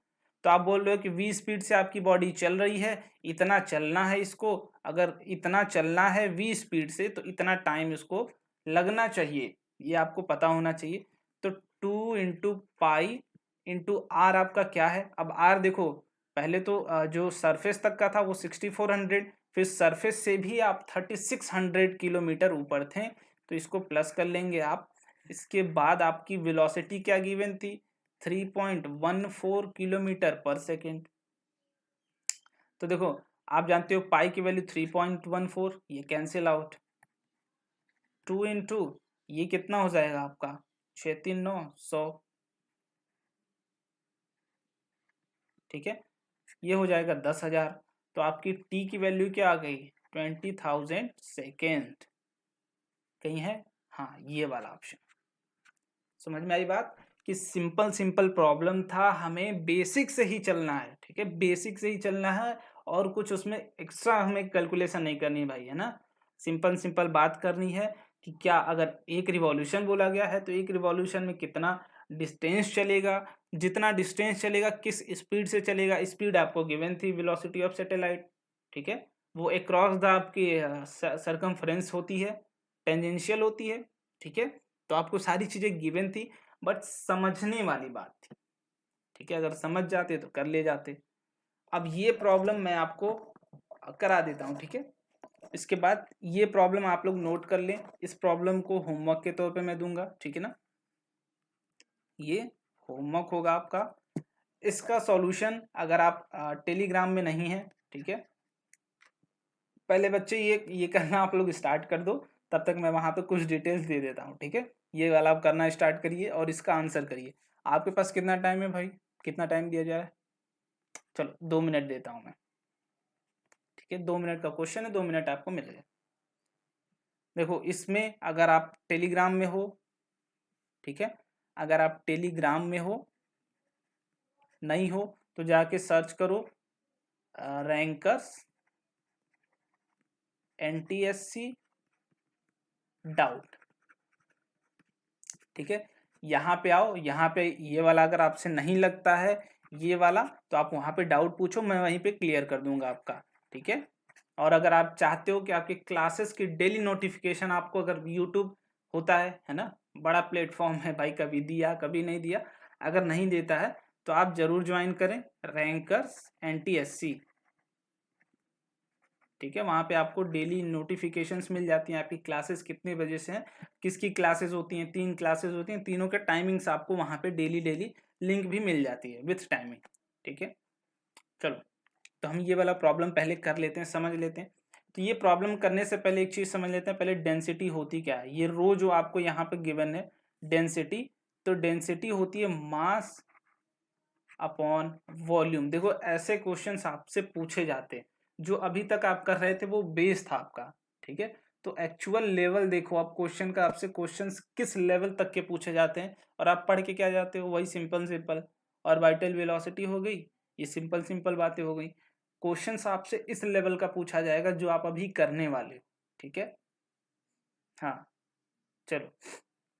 तो आप बोल रहे हो कि v स्पीड से आपकी बॉडी चल रही है, इतना चलना है इसको, अगर इतना चलना है v स्पीड से तो इतना टाइम इसको लगना चाहिए, ये आपको पता होना चाहिए। तो 2 × पाई × r आपका क्या है। अब r देखो, पहले तो जो सरफेस तक का था वो 6400, फिर सरफेस से भी आप 3600 किलोमीटर ऊपर थे, तो इसको प्लस कर लेंगे आप। इसके बाद आपकी वेलोसिटी क्या गिवन थी, 3.14 किलोमीटर पर सेकेंड। तो देखो, आप जानते हो पाई की वैल्यू 3.14, ये कैंसिल आउट। 2 × ये कितना हो जाएगा आपका, 6×3=9, 100। ठीक है, ये हो जाएगा 10,000। तो आपकी टी की वैल्यू क्या आ गई, 20,000 सेकेंड। कहीं है, हाँ ये वाला ऑप्शन। समझ में आई बात, कि सिंपल सिंपल प्रॉब्लम था, हमें बेसिक से ही चलना है। ठीक है, बेसिक से ही चलना है, और कुछ उसमें एक्स्ट्रा हमें कैलकुलेशन नहीं करनी भाई, है ना। सिंपल सिंपल बात करनी है कि क्या अगर एक रिवॉल्यूशन बोला गया है तो एक रिवॉल्यूशन में कितना डिस्टेंस चलेगा, जितना डिस्टेंस चलेगा किस स्पीड से चलेगा। स्पीड आपको गिवन थी, वेलोसिटी ऑफ सैटेलाइट। ठीक है, वो अक्रॉस द आपकी सरकमफ्रेंस होती है, टेंजेंशियल होती है। ठीक है, तो आपको सारी चीजें गिवन थी, बट समझने वाली बात थी। ठीक है, अगर समझ जाते तो कर ले जाते। अब ये प्रॉब्लम मैं आपको करा देता हूं। ठीक है, इसके बाद ये प्रॉब्लम आप लोग नोट कर लें, इस प्रॉब्लम को होमवर्क के तौर पे मैं दूंगा। ठीक है ना, ये होमवर्क होगा आपका। इसका सॉल्यूशन अगर आप टेलीग्राम में नहीं है, ठीक है, पहले बच्चे ये करना आप लोग स्टार्ट कर दो, तब तक मैं वहां पे कुछ डिटेल्स दे देता हूँ। ठीक है, ये वाला आप करना स्टार्ट करिए और इसका आंसर करिए। आपके पास कितना टाइम है भाई, कितना टाइम दिया जाए, चलो 2 मिनट देता हूँ मैं। ठीक है, 2 मिनट का क्वेश्चन है, 2 मिनट आपको मिलेगा। देखो, इसमें अगर आप टेलीग्राम में हो, ठीक है, अगर आप टेलीग्राम में हो, नहीं हो तो जाके सर्च करो रैंकर्स NTSC डाउट। ठीक है, यहाँ पे आओ, यहाँ पे ये वाला अगर आपसे नहीं लगता है ये वाला, तो आप वहाँ पे डाउट पूछो, मैं वहीं पे क्लियर कर दूंगा आपका। ठीक है, और अगर आप चाहते हो कि आपकी क्लासेस की डेली नोटिफिकेशन आपको, अगर यूट्यूब होता है ना, बड़ा प्लेटफॉर्म है भाई, कभी दिया कभी नहीं दिया, अगर नहीं देता है तो आप जरूर ज्वाइन करें रैंकर्स NTSC। ठीक है, वहां पे आपको डेली नोटिफिकेशंस मिल जाती हैं, आपकी क्लासेस कितने बजे से हैं, किसकी क्लासेस होती हैं, 3 क्लासेस होती हैं, तीनों के टाइमिंग्स आपको वहां पे डेली डेली लिंक भी मिल जाती है विथ टाइमिंग। ठीक है, चलो, तो हम ये वाला प्रॉब्लम पहले कर लेते हैं, समझ लेते हैं। तो ये प्रॉब्लम करने से पहले एक चीज समझ लेते हैं, पहले डेंसिटी होती क्या है। ये रो जो आपको यहाँ पे गिवन है डेंसिटी, तो डेंसिटी होती है मास अपॉन वॉल्यूम। देखो, ऐसे क्वेश्चंस आपसे पूछे जाते हैं, जो अभी तक आप कर रहे थे वो बेस था आपका। ठीक है, तो एक्चुअल लेवल देखो आप क्वेश्चन का, आपसे क्वेश्चंस किस लेवल तक के पूछे जाते हैं, और आप पढ़ के क्या जाते हो, वही सिंपल सिंपल ऑर्बिटल वेलोसिटी हो गई, ये सिंपल सिंपल बातें हो गई। क्वेश्चंस आपसे इस लेवल का पूछा जाएगा जो आप अभी करने वाले हो। ठीक है, हाँ, चलो,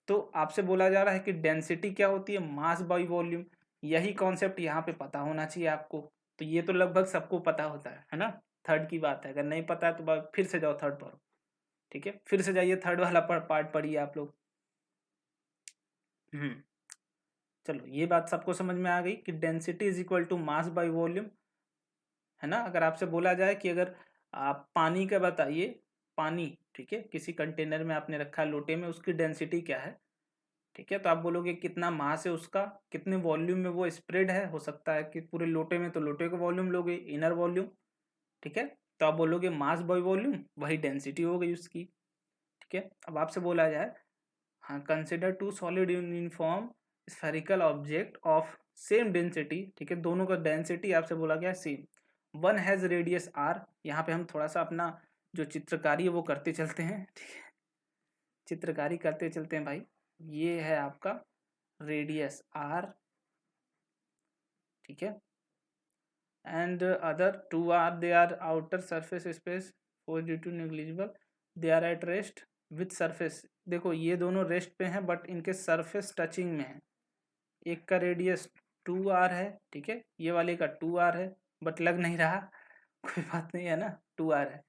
तो आपसे बोला जा रहा है कि डेंसिटी क्या होती है, मास बाई वॉल्यूम। यही कॉन्सेप्ट यहाँ पे पता होना चाहिए आपको। तो ये तो लगभग सबको पता होता है ना। थर्ड की बात है, अगर नहीं पता है तो फिर से जाओ थर्ड पढ़ो। ठीक है, फिर से जाइए थर्ड वाला पार्ट पढ़िए आप लोग। चलो, ये बात सबको समझ में आ गई कि density is equal to mass by volume, है ना। अगर आपसे बोला जाए कि अगर आप पानी का बताइए, पानी, ठीक है, किसी कंटेनर में आपने रखा है लोटे में, उसकी डेंसिटी क्या है। ठीक है, तो आप बोलोगे कितना मास है उसका, कितने वॉल्यूम में वो स्प्रेड है, हो सकता है कि पूरे लोटे में, तो लोटे का वॉल्यूम लोगे, इनर वॉल्यूम। ठीक है, तो आप बोलोगे मास बाय वॉल्यूम, वही डेंसिटी हो गई उसकी। ठीक है, अब आपसे बोला जाए, हाँ, consider two solid uniform spherical object of same density. ठीक है, दोनों का डेंसिटी आपसे बोला गया same, one has radius r। यहाँ पे हम थोड़ा सा अपना जो चित्रकारी है वो करते चलते हैं। ठीक है, चित्रकारी करते चलते हैं भाई। ये है आपका रेडियस r। ठीक है, and other two are they are outer surface space force due to negligible, they are at rest with surface। देखो ये दोनों रेस्ट पे हैं बट इनके सरफेस टचिंग में है। एक का रेडियस 2r है, ठीक है, ये वाले का 2r है बट लग नहीं रहा कोई बात नहीं है ना, 2r है।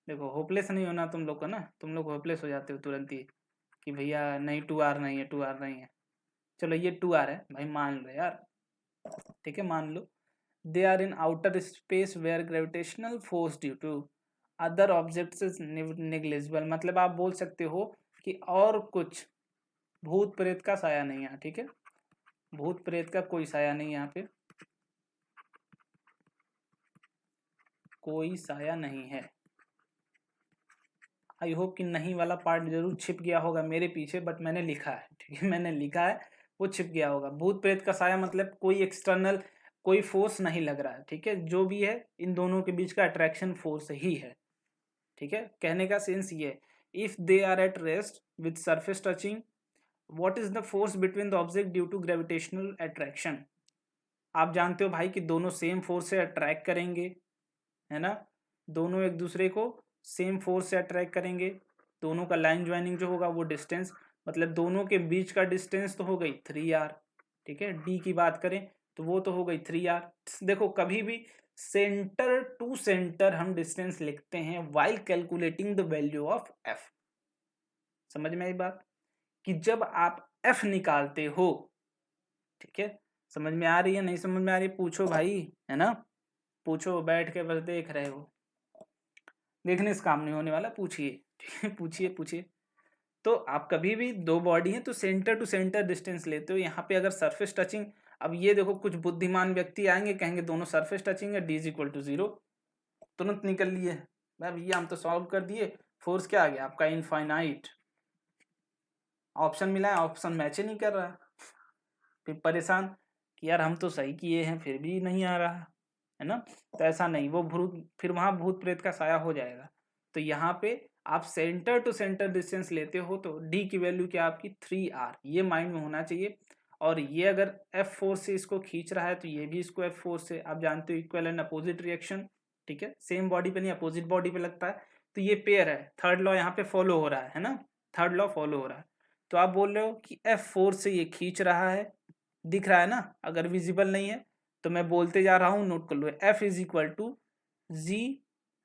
देखो होपलेस नहीं होना तुम लोग को ना, तुम लोग होपलेस हो जाते हो तुरंत ही कि भैया नहीं 2r नहीं है, 2r नहीं है। चलो ये 2r है भाई, मान लो यार, ठीक है मान लो। They are in outer space where gravitational force due to other objects is negligible, मतलब आप बोल सकते हो कि और कुछ भूत प्रेत का साया नहीं है, ठीक है, भूत प्रेत का कोई साया नहीं, यहाँ पे कोई साया नहीं है। आई होप कि नहीं वाला पार्ट जरूर छिप गया होगा मेरे पीछे, बट मैंने लिखा है, ठीक है, मैंने लिखा है, वो छिप गया होगा। भूत प्रेत का साया मतलब कोई एक्सटर्नल कोई फोर्स नहीं लग रहा है, ठीक है, जो भी है इन दोनों के बीच का अट्रैक्शन फोर्स ही है, ठीक है। कहने का सेंस ये, if they are at rest with surface touching, what is the force between the object due to gravitational attraction. आप जानते हो भाई कि दोनों सेम फोर्स से अट्रैक्ट करेंगे, है ना, दोनों एक दूसरे को सेम फोर्स से अट्रैक्ट करेंगे। दोनों का लाइन ज्वाइनिंग जो होगा वो डिस्टेंस, मतलब दोनों के बीच का डिस्टेंस तो हो गई 3r, ठीक है। डी की बात करें तो वो तो हो गई 3r। देखो कभी भी सेंटर टू सेंटर हम डिस्टेंस लिखते हैं while calculating the value of f। समझ में आई बात, कि जब आप f निकालते हो, ठीक है, समझ में आ रही है, नहीं समझ में आ रही है पूछो भाई, है ना, पूछो, बैठ के बस देख रहे हो, देखने से काम नहीं होने वाला, पूछिए, ठीक है, पूछिए पूछिए। तो आप कभी भी दो बॉडी हैं तो सेंटर टू सेंटर डिस्टेंस लेते हो। यहाँ पे अगर सरफेस टचिंग, अब ये देखो कुछ बुद्धिमान व्यक्ति आएंगे कहेंगे दोनों सरफेस टचिंग है, डी इज इक्वल टू 0, तुरंत निकल लिए मैं भैया, हम तो सॉल्व कर दिए, फोर्स क्या आ गया आपका इनफाइनाइट। ऑप्शन मिला है, ऑप्शन मैच ही नहीं कर रहा, फिर परेशान कि यार हम तो सही किए हैं फिर भी नहीं आ रहा, है ना। तो ऐसा नहीं, वो भूत फिर वहां भूत प्रेत का साया हो जाएगा। तो यहाँ पे आप सेंटर टू सेंटर डिस्टेंस लेते हो तो डी की वैल्यू क्या आपकी 3r, ये माइंड में होना चाहिए। और ये अगर एफ फोर्स से इसको खींच रहा है तो ये भी इसको एफ फोर्स से, आप जानते हो इक्वल एंड अपोजिट रिएक्शन, ठीक है, सेम बॉडी पे नहीं अपोजिट बॉडी पे लगता है। तो ये पेयर है, थर्ड लॉ यहाँ पे फॉलो हो रहा है ना, थर्ड लॉ फॉलो हो रहा है। तो आप बोल रहे हो कि एफ फोर्स से ये खींच रहा है, दिख रहा है ना, अगर विजिबल नहीं है तो मैं बोलते जा रहा हूँ, नोट कर लो, f is equal to g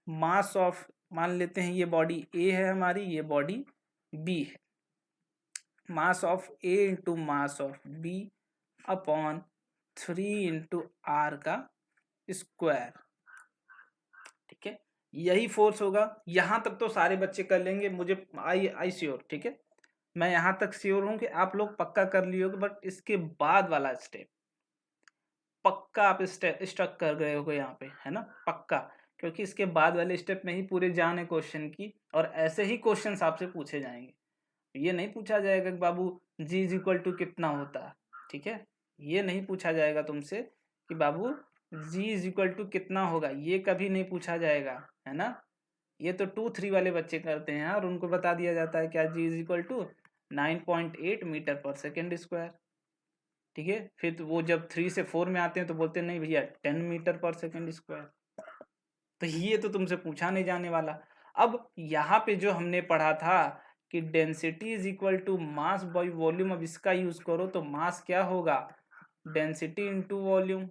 mass of, मान लेते हैं ये बॉडी ए है हमारी, ये बॉडी बी है, mass of A into mass of B upon 3 into R का स्क्वायर, ठीक है, यही फोर्स होगा। यहां तक तो सारे बच्चे कर लेंगे, मुझे आई श्योर, ठीक है, मैं यहां तक श्योर हूं कि आप लोग पक्का कर लियोगे, बट इसके बाद वाला स्टेप पक्का आप स्टक कर गए होगे यहाँ पे, है ना, पक्का, क्योंकि इसके बाद वाले स्टेप में ही पूरे जान है क्वेश्चन की, और ऐसे ही क्वेश्चन आपसे पूछे जाएंगे। ये नहीं पूछा जाएगा कि बाबू जी इज इक्वल टू कितना होता है, ठीक है, ये नहीं पूछा जाएगा तुमसे कि बाबू जी इज इक्वल टू कितना होगा, ये कभी नहीं पूछा जाएगा, है ना। ये तो 2-3 वाले बच्चे करते हैं और उनको बता दिया जाता है क्या, जी इज इक्वल टू 9.8 मीटर पर सेकेंड स्क्वायर, ठीक है। फिर तो वो जब 3 से 4 में आते हैं तो बोलते हैं नहीं भैया 10 मीटर पर सेकेंड स्क्वायर। तो ये तो तुमसे पूछा नहीं जाने वाला। अब यहाँ पे जो हमने पढ़ा था कि density is equal to mass by volume, अब इसका यूज करो तो मास क्या होगा, डेंसिटी इंटू वॉल्यूम,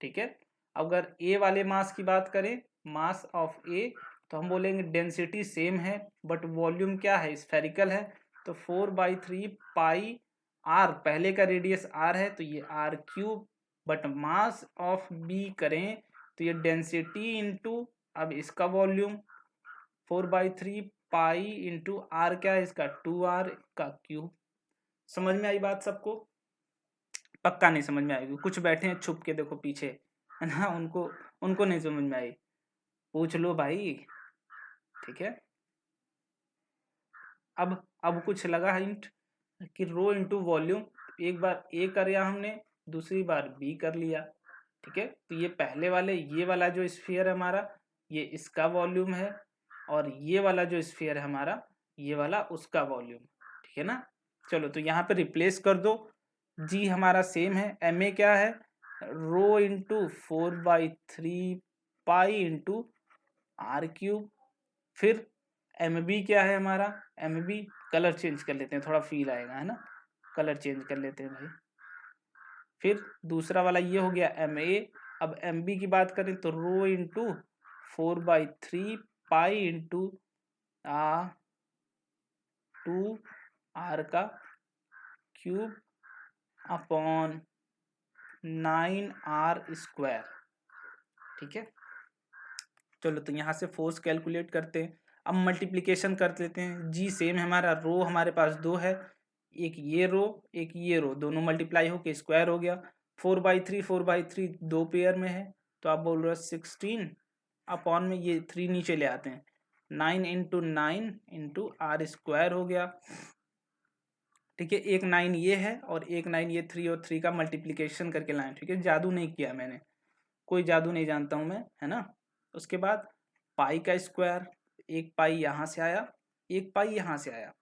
ठीक है। अगर ए वाले मास की बात करें, मास ऑफ ए, तो हम बोलेंगे डेंसिटी सेम है बट वॉल्यूम क्या है, स्फेरिकल है, तो 4/3 पाई आर, पहले का रेडियस आर है तो ये R cube, but mass of B करें तो ये डेंसिटी इंटू, अब इसका वॉल्यूम 4/3 पाई इंटू आर क्या है इसका 2r का क्यूब। समझ में आई बात सबको, पक्का नहीं समझ में आएगी, कुछ बैठे हैं छुप के देखो पीछे, है ना, उनको उनको नहीं समझ में आई, पूछ लो भाई, ठीक है। अब कुछ लगा हिंट कि रो इंटू वॉल्यूम, एक बार ए कर लिया हमने, दूसरी बार बी कर लिया, ठीक है। तो ये पहले वाले, ये वाला जो स्फीयर है हमारा, ये इसका वॉल्यूम है, और ये वाला जो स्फीयर है हमारा, ये वाला उसका वॉल्यूम, ठीक है ना। चलो तो यहाँ पे रिप्लेस कर दो, जी हमारा सेम है, एम ए क्या है, rho into 4/3 pi into r cube. फिर एम बी क्या है हमारा, एम बी कलर चेंज कर लेते हैं, थोड़ा फील आएगा, है ना, कलर चेंज कर लेते हैं भाई। फिर दूसरा वाला ये हो गया एम ए। अब एम बी की बात करें तो रो इंटू 4/3 पाई इंटू 2 आर का क्यूब अपॉन 9r²। ठीक है, चलो तो यहाँ से फोर्स कैलकुलेट करते हैं। अब मल्टीप्लिकेशन कर लेते हैं, जी सेम है हमारा, रो हमारे पास 2 है, एक ये रो एक ये रो, दोनों मल्टीप्लाई होके स्क्वायर हो गया। 4/3 दो पेयर में है, तो आप बोल रहे हो 16 अपॉन में ये 3 नीचे ले आते हैं, 9 इंटू 9 इंटू r² हो गया। ठीक है, एक 9 ये है और एक 9 ये 3 और 3 का मल्टीप्लिकेशन करके लाए। ठीक है, जादू नहीं किया मैंने, कोई जादू नहीं जानता हूँ मैं, है ना। उसके बाद पाई का स्क्वायर, एक पाई यहाँ से आया, एक पाई यहाँ से आया।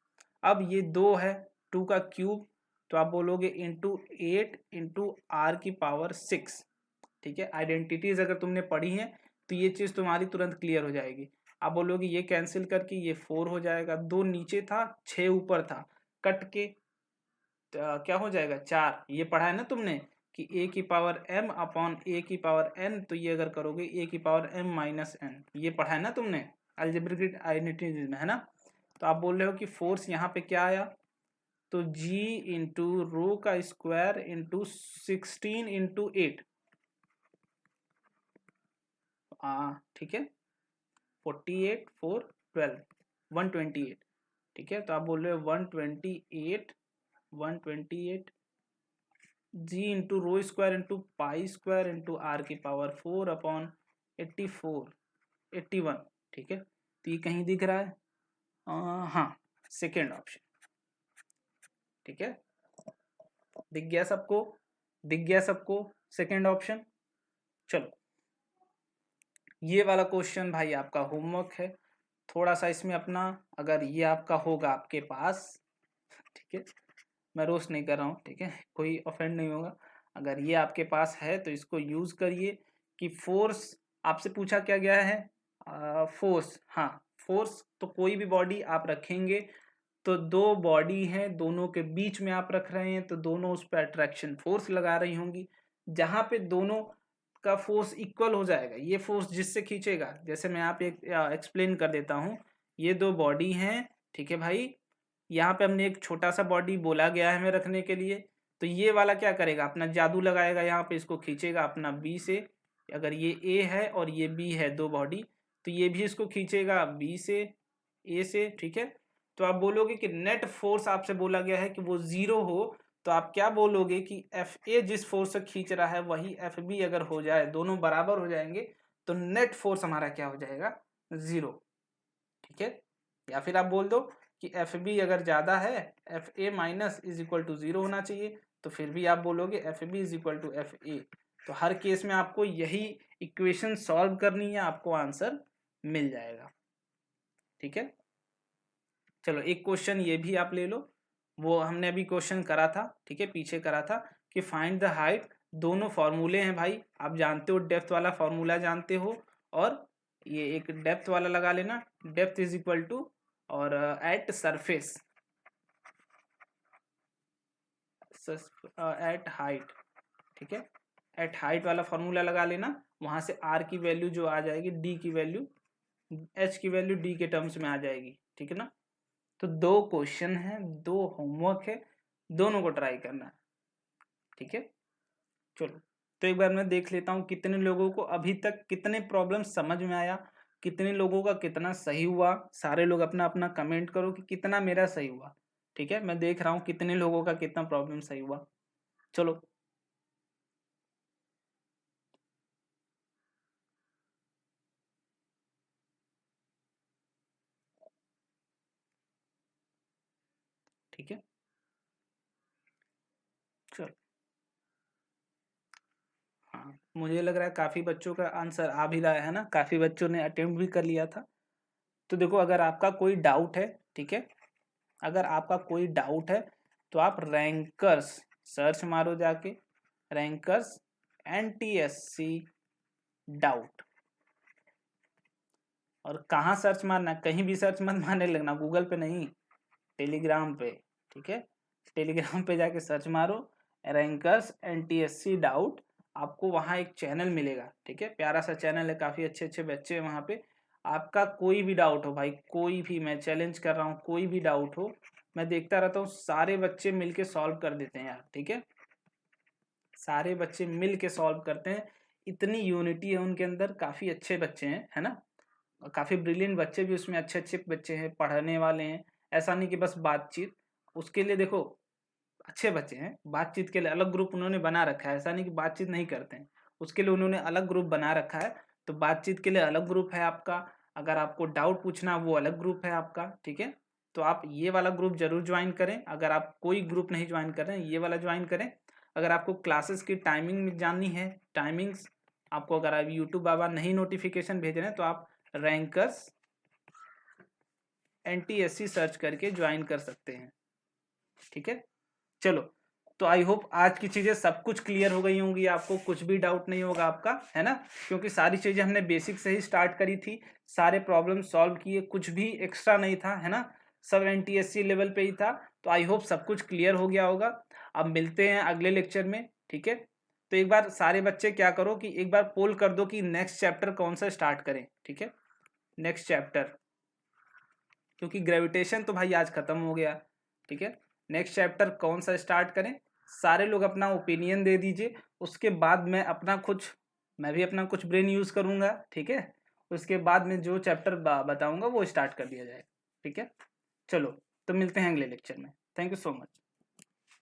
अब ये 2 है, 2 का क्यूब, तो आप बोलोगे इंटू 8 इंटू r⁶। ठीक है, आइडेंटिटीज अगर तुमने पढ़ी हैं तो ये चीज़ तुम्हारी तुरंत क्लियर हो जाएगी। आप बोलोगे ये कैंसिल करके ये 4 हो जाएगा, 2 नीचे था 6 ऊपर था, कट के क्या हो जाएगा 4। ये पढ़ा है ना तुमने कि ए की पावर m अपॉन ए की पावर n, तो ये अगर करोगे ए की पावर m-n, ये पढ़ा है ना तुमने अलजेब्रिक आइडेंटिटी में, है ना। तो आप बोल रहे हो कि फोर्स यहाँ पे क्या आया, तो g इंटू रो का स्क्वायर इंटू 16 इंटू 8। ठीक है, 48 4 12 128। ठीक है, तो आप बोल रहे हो 128 g into rho square into pi square into r की पावर 4 अपॉन 81। ठीक है, तो ये कहीं दिख रहा है, हाँ, सेकेंड ऑप्शन। ठीक है, दिख गया सबको, दिख गया सबको सेकेंड ऑप्शन। चलो, ये वाला क्वेश्चन भाई आपका होमवर्क है, थोड़ा सा इसमें अपना, अगर ये आपका होगा आपके पास, ठीक है, मैं रोस्ट नहीं कर रहा हूँ, ठीक है, कोई ऑफेंड नहीं होगा, अगर ये आपके पास है तो इसको यूज करिए कि फोर्स आपसे पूछा क्या गया है, फोर्स, हाँ, फोर्स तो कोई भी बॉडी आप रखेंगे तो दो बॉडी हैं, दोनों के बीच में आप रख रहे हैं तो दोनों उस पर अट्रैक्शन फोर्स लगा रही होंगी, जहां पे दोनों का फोर्स इक्वल हो जाएगा, ये फोर्स जिससे खींचेगा, जैसे मैं आप एक एक्सप्लेन कर देता हूँ, ये दो बॉडी हैं, ठीक है भाई, यहाँ पे हमने एक छोटा सा बॉडी बोला गया है हमें रखने के लिए, तो ये वाला क्या करेगा, अपना जादू लगाएगा, यहाँ पे इसको खींचेगा अपना बी से, अगर ये ए है और ये बी है दो बॉडी, तो ये भी इसको खींचेगा बी से, ए से। ठीक है, तो आप बोलोगे कि नेट फोर्स आपसे बोला गया है कि वो 0 हो, तो आप क्या बोलोगे कि एफ ए जिस फोर्स से खींच रहा है वही एफ बी अगर हो जाए, दोनों बराबर हो जाएंगे, तो नेट फोर्स हमारा क्या हो जाएगा, 0। ठीक है, या फिर आप बोल दो कि एफ बी अगर ज़्यादा है, F A minus is equal to 0 होना चाहिए, तो फिर भी आप बोलोगे F B is equal to F A. तो हर केस में आपको यही इक्वेशन सॉल्व करनी है, आपको आंसर मिल जाएगा। ठीक है, चलो एक क्वेश्चन ये भी आप ले लो, वो हमने अभी क्वेश्चन करा था, ठीक है, पीछे करा था कि फाइंड द हाइट, दोनों फॉर्मूले हैं भाई, आप जानते हो डेप्थ वाला फॉर्मूला जानते हो, और ये एक डेप्थ वाला लगा लेना, डेप्थ इज इक्वल टू और एट सरफेस एट हाइट। ठीक है, एट हाइट वाला फॉर्मूला लगा लेना, वहां से आर की वैल्यू जो आ जाएगी, डी की वैल्यू, एच की वैल्यू डी के टर्म्स में आ जाएगी। ठीक है ना, तो दो क्वेश्चन है, दो होमवर्क है, दोनों को ट्राई करना है। ठीक है, चलो तो एक बार मैं देख लेता हूँ कितने लोगों को अभी तक कितने प्रॉब्लम समझ में आया, कितने लोगों का कितना सही हुआ, सारे लोग अपना अपना कमेंट करो कि कितना मेरा सही हुआ। ठीक है, मैं देख रहा हूँ कितने लोगों का कितना प्रॉब्लम सही हुआ। चलो, ठीक है, चलो, हाँ, मुझे लग रहा है काफी बच्चों का आंसर आ भी रहा है ना, काफी बच्चों ने अटेम्प्ट भी कर लिया था। तो देखो, अगर आपका कोई डाउट है, ठीक है, अगर आपका कोई डाउट है तो आप रैंकर्स सर्च मारो जाके, रैंकर्स NTSC डाउट। और कहाँ सर्च मारना, कहीं भी सर्च मत मारने लगना, गूगल पे नहीं, टेलीग्राम पे, ठीक है। टेलीग्राम पे जाके सर्च मारो रैंकर्स NTSC डाउट, आपको वहाँ एक चैनल मिलेगा, ठीक है। प्यारा सा चैनल है, काफ़ी अच्छे अच्छे बच्चे हैं वहाँ पे। आपका कोई भी डाउट हो भाई, कोई भी, मैं चैलेंज कर रहा हूँ, कोई भी डाउट हो, मैं देखता रहता हूँ, सारे बच्चे मिलके सॉल्व कर देते हैं यार, ठीक है। सारे बच्चे मिल के सॉल्व करते हैं, इतनी यूनिटी है उनके अंदर, काफ़ी अच्छे बच्चे हैं, है ना। काफ़ी ब्रिलियंट बच्चे भी उसमें, अच्छे अच्छे बच्चे हैं, पढ़ने वाले हैं। ऐसा नहीं कि बस बातचीत, उसके लिए देखो अच्छे बच्चे हैं, बातचीत के लिए अलग ग्रुप उन्होंने बना रखा है, ऐसा नहीं कि बातचीत नहीं करते हैं, उसके लिए उन्होंने अलग ग्रुप बना रखा है। तो बातचीत के लिए अलग ग्रुप है आपका, अगर आपको डाउट पूछना वो अलग ग्रुप है आपका, ठीक है। तो आप ये वाला ग्रुप जरूर ज्वाइन करें, अगर आप कोई ग्रुप नहीं ज्वाइन कर रहे हैं ये वाला ज्वाइन करें। अगर आपको क्लासेस की टाइमिंग जाननी है, टाइमिंग्स आपको, अगर आप यूट्यूब बाबा नहीं नोटिफिकेशन भेज रहे हैं तो आप रैंकर्स NTSC सर्च करके ज्वाइन कर सकते हैं, ठीक है। चलो, तो आई होप आज की चीजें सब कुछ क्लियर हो गई होंगी, आपको कुछ भी डाउट नहीं होगा आपका, है ना। क्योंकि सारी चीजें हमने बेसिक से ही स्टार्ट करी थी, सारे प्रॉब्लम सॉल्व किए, कुछ भी एक्स्ट्रा नहीं था, है ना। सब NTSC लेवल पे ही था। तो आई होप सब कुछ क्लियर हो गया होगा। अब मिलते हैं अगले लेक्चर में, ठीक है। तो एक बार सारे बच्चे क्या करो कि एक बार पोल कर दो कि नेक्स्ट चैप्टर कौन सा स्टार्ट करें, ठीक है। नेक्स्ट चैप्टर, क्योंकि ग्रेविटेशन तो भाई आज खत्म हो गया, ठीक है। नेक्स्ट चैप्टर कौन सा स्टार्ट करें, सारे लोग अपना ओपिनियन दे दीजिए, उसके बाद मैं भी अपना कुछ ब्रेन यूज करूंगा, ठीक है। उसके बाद में जो चैप्टर बताऊंगा वो स्टार्ट कर दिया जाए, ठीक है। चलो, तो मिलते हैं अगले लेक्चर में। Thank you so much.